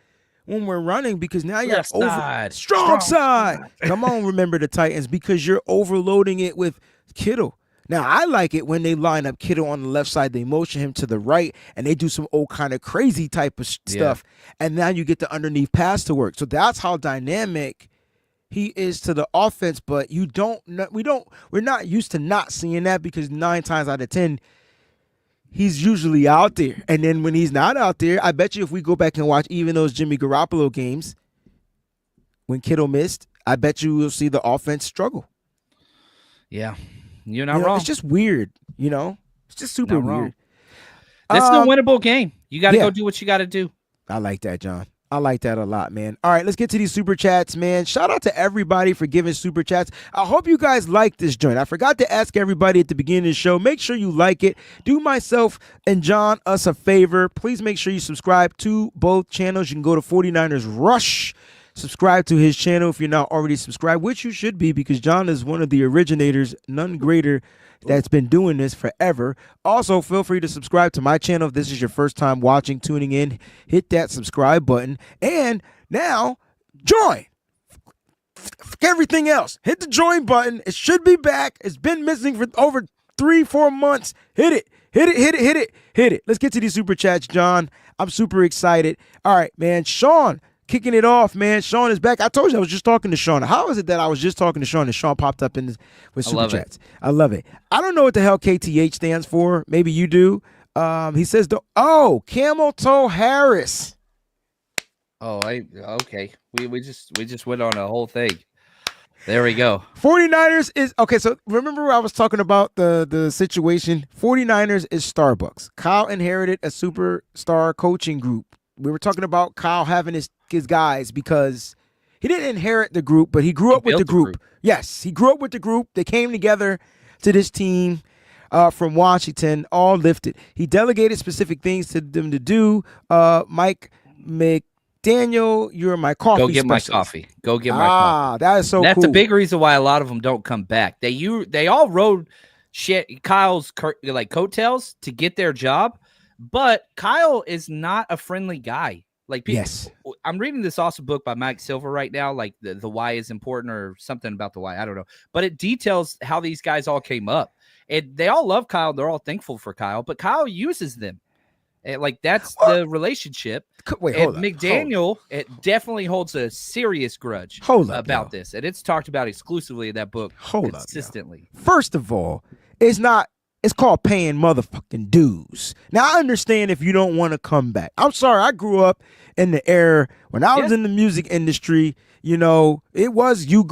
when we're running because now you're strong side. Come on, remember the Titans, because you're overloading it with Kittle. Now, I like it when they line up Kittle on the left side, they motion him to the right, and they do some old kind of crazy type of stuff. And now you get the underneath pass to work. So that's how dynamic he is to the offense. But we're not used to not seeing that because 9 times out of 10, he's usually out there. And then when he's not out there, I bet you if we go back and watch even those Jimmy Garoppolo games, when Kittle missed, I bet you will see the offense struggle. Yeah. You're not wrong. It's just weird, It's just super weird. This is a winnable game. You got to go do what you got to do. I like that, John. I like that a lot, man. All right, let's get to these super chats, man. Shout out to everybody for giving super chats. I hope you guys like this joint. I forgot to ask everybody at the beginning of the show. Make sure you like it. Do myself and John us a favor. Please make sure you subscribe to both channels. You can go to 49ers Rush. Subscribe to his channel if you're not already subscribed, which you should be because John is one of the originators, none greater, that's been doing this forever. Also, feel free to subscribe to my channel if this is your first time watching, tuning in. Hit that subscribe button. And now, join. Everything else. Hit the join button. It should be back. It's been missing for over 3-4 months. Hit it. Hit it, hit it, hit it, hit it. Let's get to these super chats, John. I'm super excited. All right, man. Sean, kicking it off, man. Sean is back. I told you I was just talking to Sean. How is it that I was just talking to Sean and Sean popped up with super chats? I love it. I don't know what the hell KTH stands for. Maybe you do. He says, Camel Toe Harris. Oh, okay. We just went on a whole thing. There we go. 49ers is okay. So remember I was talking about the situation. 49ers is Starbucks. Kyle inherited a superstar coaching group. We were talking about Kyle having his guys because he didn't inherit the group, but he grew up with the group. Yes, he grew up with the group. They came together to this team from Washington, all lifted. He delegated specific things to them to do. Mike McDaniel, you're my coffee Go get specialist. my coffee. Go get my coffee. That is so That's cool. That's a big reason why a lot of them don't come back. They all rode Kyle's coattails to get their job. But Kyle is not a friendly guy. Like, yes, I'm reading this awesome book by Mike Silver right now, like the why is important or something about the why. I don't know. But it details how these guys all came up. And they all love Kyle. They're all thankful for Kyle. But Kyle uses them. And that's the relationship. Wait, hold on. McDaniel, it definitely holds a serious grudge about this. And it's talked about exclusively in that book consistently. First of all, it's called paying motherfucking dues. Now, I understand if you don't want to come back. I'm sorry. I grew up in the era when I was in the music industry, it was you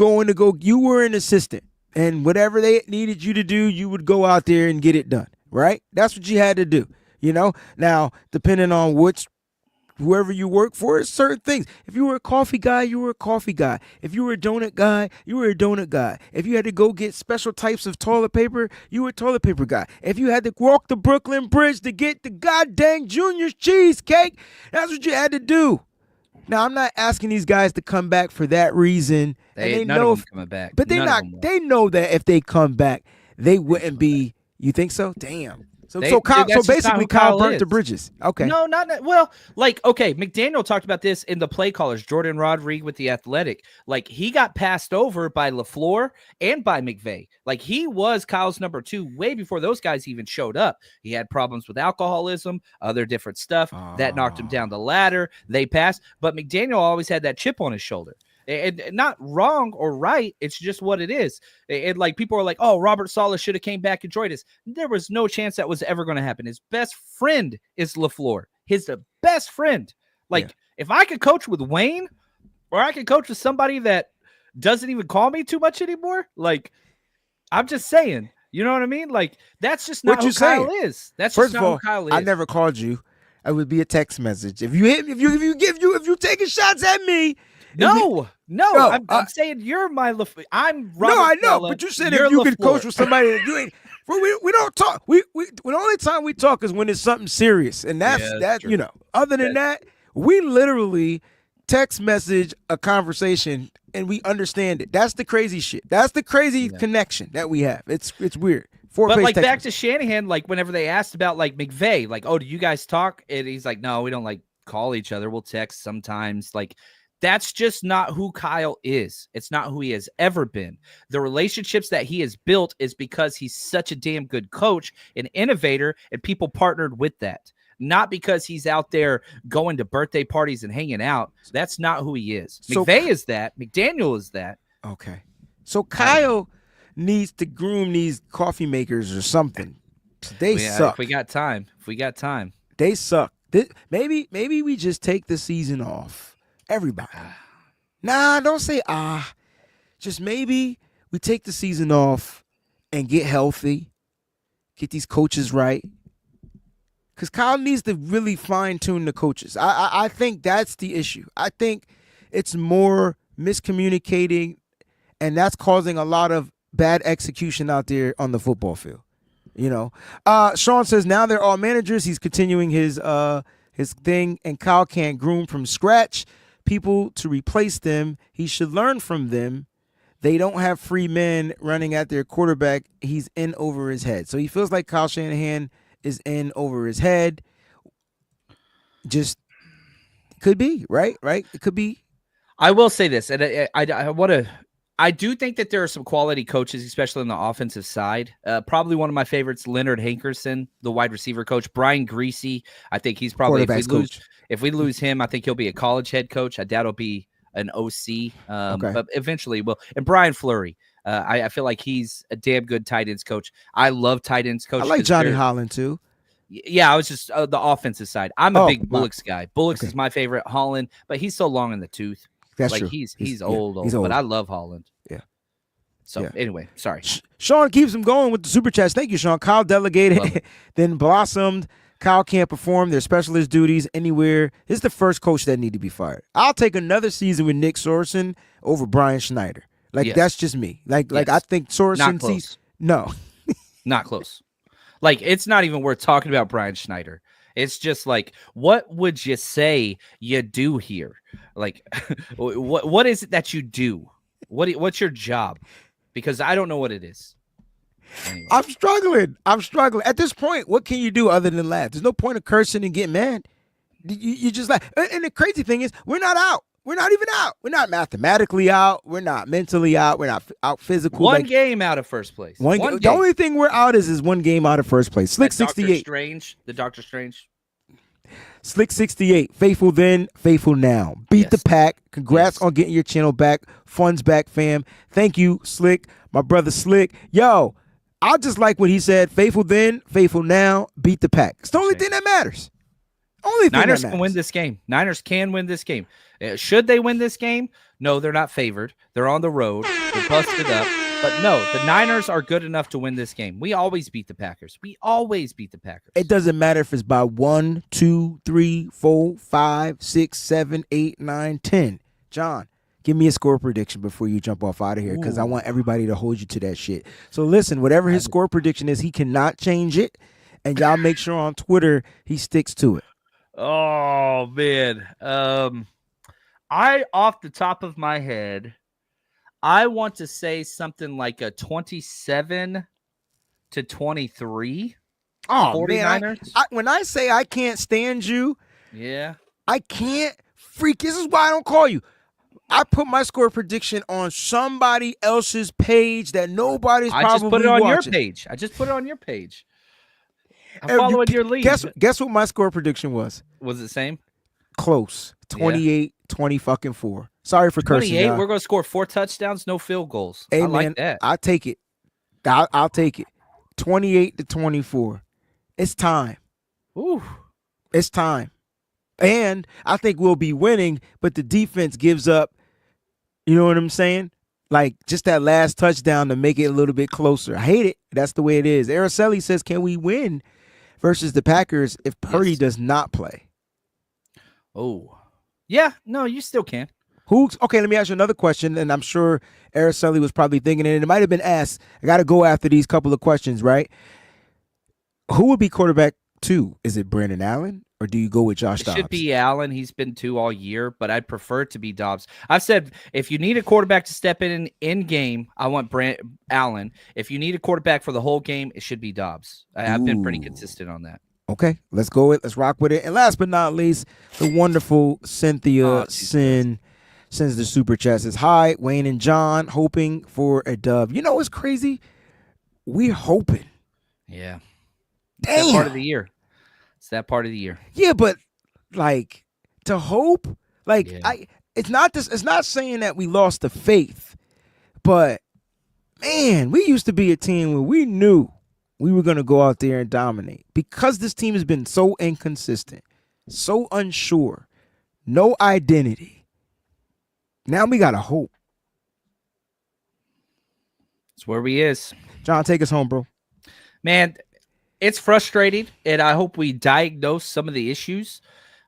you were an assistant. And whatever they needed you to do, you would go out there and get it done, right? That's what you had to do, Now, depending on whoever you work for, it's certain things. If you were a coffee guy, you were a coffee guy. If you were a donut guy, you were a donut guy. If you had to go get special types of toilet paper, you were a toilet paper guy. If you had to walk the Brooklyn Bridge to get the goddamn Junior's cheesecake, that's what you had to do. Now, I'm not asking these guys to come back for that reason. They know of them coming back. But they know that if they come back, they wouldn't be. You think so? Damn. So basically, Kyle burnt the bridges. Okay. No, not well. Okay, McDaniel talked about this in the play callers. Jordan Rodriguez with the Athletic. He got passed over by LaFleur and by McVay. He was Kyle's number 2 way before those guys even showed up. He had problems with alcoholism, other different stuff that knocked him down the ladder. They passed, but McDaniel always had that chip on his shoulder. And not wrong or right. It's just what it is. And people are like, oh, Robert Saleh should have came back and joined us. There was no chance that was ever going to happen. His best friend is LaFleur. His best friend. If I could coach with Wayne or I could coach with somebody that doesn't even call me too much anymore, I'm just saying, you know what I mean? That's just not who Kyle is. That's First just not who Kyle is. I never called you. It would be a text message. If you taking shots at me. No, I'm saying you're my. I'm Robert. No, I know, Saleh, but you said if you could coach with somebody that you ain't. We don't talk. We the only time we talk is when it's something serious, and that's true. Other than that, we literally text message a conversation and we understand it. That's the crazy shit. That's the crazy connection that we have. It's weird. But back to Shanahan, whenever they asked about McVay, oh, do you guys talk? And he's like, no, we don't call each other. We'll text sometimes. That's just not who Kyle is. It's not who he has ever been. The relationships that he has built is because he's such a damn good coach, an innovator, and people partnered with that. Not because he's out there going to birthday parties and hanging out. That's not who he is. McVay is that. McDaniel is that. Okay. So Kyle needs to groom these coffee makers or something. They suck. If we got time. They suck. Maybe we just take the season off. Everybody. Nah, don't say Just maybe we take the season off and get healthy. Get these coaches right. because Kyle needs to really fine tune the coaches. I think that's the issue. I think it's more miscommunicating, and that's causing a lot of bad execution out there on the football field. Sean says now they're all managers. He's continuing his thing, and Kyle can't groom from scratch people to replace them. He should learn from them. They don't have free men running at their quarterback. He's in over his head. So he feels like Kyle Shanahan is in over his head. Just could be, right? It could be. I will say this, and I do think that there are some quality coaches, especially on the offensive side. Probably one of my favorites, Leonard Hankerson, the wide receiver coach. Brian Greasy, I think he's probably, if we lose him, I think he'll be a college head coach. I doubt he'll be an OC, but eventually will. And Brian Fleury, I feel like he's a damn good tight ends coach. I love tight ends coach. I like Johnny Holland too. Yeah, I was just the offensive side. I'm a big Bullocks guy. Bullocks is my favorite. Holland, but he's so long in the tooth. That's like true. He's old, but I love Holland. Yeah. So anyway, sorry. Sean keeps him going with the super chats. Thank you, Sean. Kyle delegated, then blossomed. Kyle can't perform their specialist duties anywhere. This is the first coach that need to be fired. I'll take another season with Nick Sorensen over Brian Schneider. That's just me. Like I think Sorensen sees no. Not close. Like, it's not even worth talking about Brian Schneider. It's just like, what would you say you do here? Like, what is it that you do? What's your job? Because I don't know what it is. Anyway. I'm struggling. At this point, what can you do other than laugh? There's no point of cursing and getting mad. You just laugh. And the crazy thing is, we're not out. We're not even out. We're not mathematically out. We're not mentally out. We're not out physically. One game out of first place. The only thing we're out is one game out of first place. Slick 68. The Doctor Strange. Slick 68. Faithful then, faithful now. Beat the pack. Congrats on getting your channel back. Funds back, fam. Thank you, Slick. My brother Slick. Yo, I just like what he said. Faithful then, faithful now. Beat the pack. It's the only thing that matters. Niners can win this game. Niners can win this game. Should they win this game? No, they're not favored. They're on the road. They're busted up. But no, the Niners are good enough to win this game. We always beat the Packers. It doesn't matter if it's by 1, 2, 3, 4, 5, 6, 7, 8, 9, 10. John, give me a score prediction before you jump off out of here, because I want everybody to hold you to that shit. So listen, whatever his score prediction is, he cannot change it. And y'all make sure on Twitter he sticks to it. Oh, man. Off the top of my head, I want to say something like a 27-23. Oh, 49ers. Man. When I say I can't stand you, I can't freak. This is why I don't call you. I put my score prediction on somebody else's page that nobody's probably watching. I just put it on your page. I'm following your lead. Guess what my score prediction was? Was it the same? Close. 28-20-4. Sorry for cursing. 28. We're going to score 4 touchdowns, no field goals. Hey, I like that. I'll take it. I'll take it. 28-24. It's time. Ooh. It's time. And I think we'll be winning, but the defense gives up. You know what I'm saying? Like, just that last touchdown to make it a little bit closer. I hate it. That's the way it is. Araceli says, can we win versus the Packers if Purdy does not play? Oh. Yeah, no, you still can. Okay, let me ask you another question, and I'm sure Araceli was probably thinking it, and it might have been asked. I got to go after these couple of questions, right? Who would be quarterback 2? Is it Brandon Allen, or do you go with Josh Dobbs? It should be Allen. He's been 2 all year, but I'd prefer it to be Dobbs. I've said if you need a quarterback to step in game, I want Allen. If you need a quarterback for the whole game, it should be Dobbs. I've been pretty consistent on that. Okay, let's go with. Let's rock with it. And last but not least, the wonderful Cynthia sends the super chat. Says, hi, Wayne and John, hoping for a dub. You know what's crazy? We're hoping. Yeah. Damn. It's that part of the year. Yeah, but like to hope, like it's not saying that we lost the faith, but man, we used to be a team where we knew we were going to go out there and dominate, because this team has been so inconsistent, so unsure, no identity. Now we got to hope. It's where we is. John, take us home, bro. Man, It's frustrating, and I hope we diagnose some of the issues.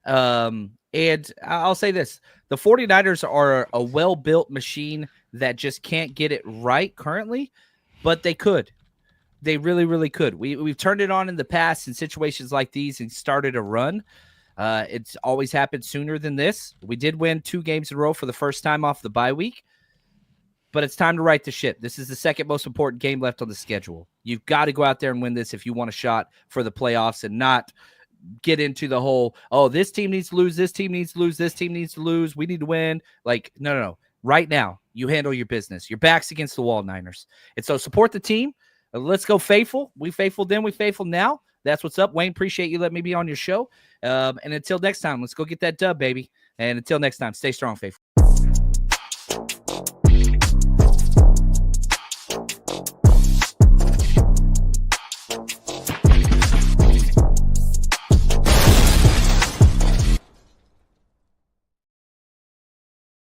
And I'll say this. The 49ers are a well-built machine that just can't get it right currently, but they could. They really, really could. We've turned it on in the past in situations like these and started a run. It's always happened sooner than this. We did win 2 games in a row for the first time off the bye week, but it's time to right the ship. This is the second most important game left on the schedule. You've got to go out there and win this if you want a shot for the playoffs and not get into the whole, oh, this team needs to lose, this team needs to lose, this team needs to lose, we need to win. Like, no. Right now, you handle your business. Your back's against the wall, Niners. And so support the team. Let's go faithful. We faithful then, we faithful now. That's what's up. Wayne, appreciate you letting me be on your show. And until next time, let's go get that dub, baby. And until next time, stay strong, faithful.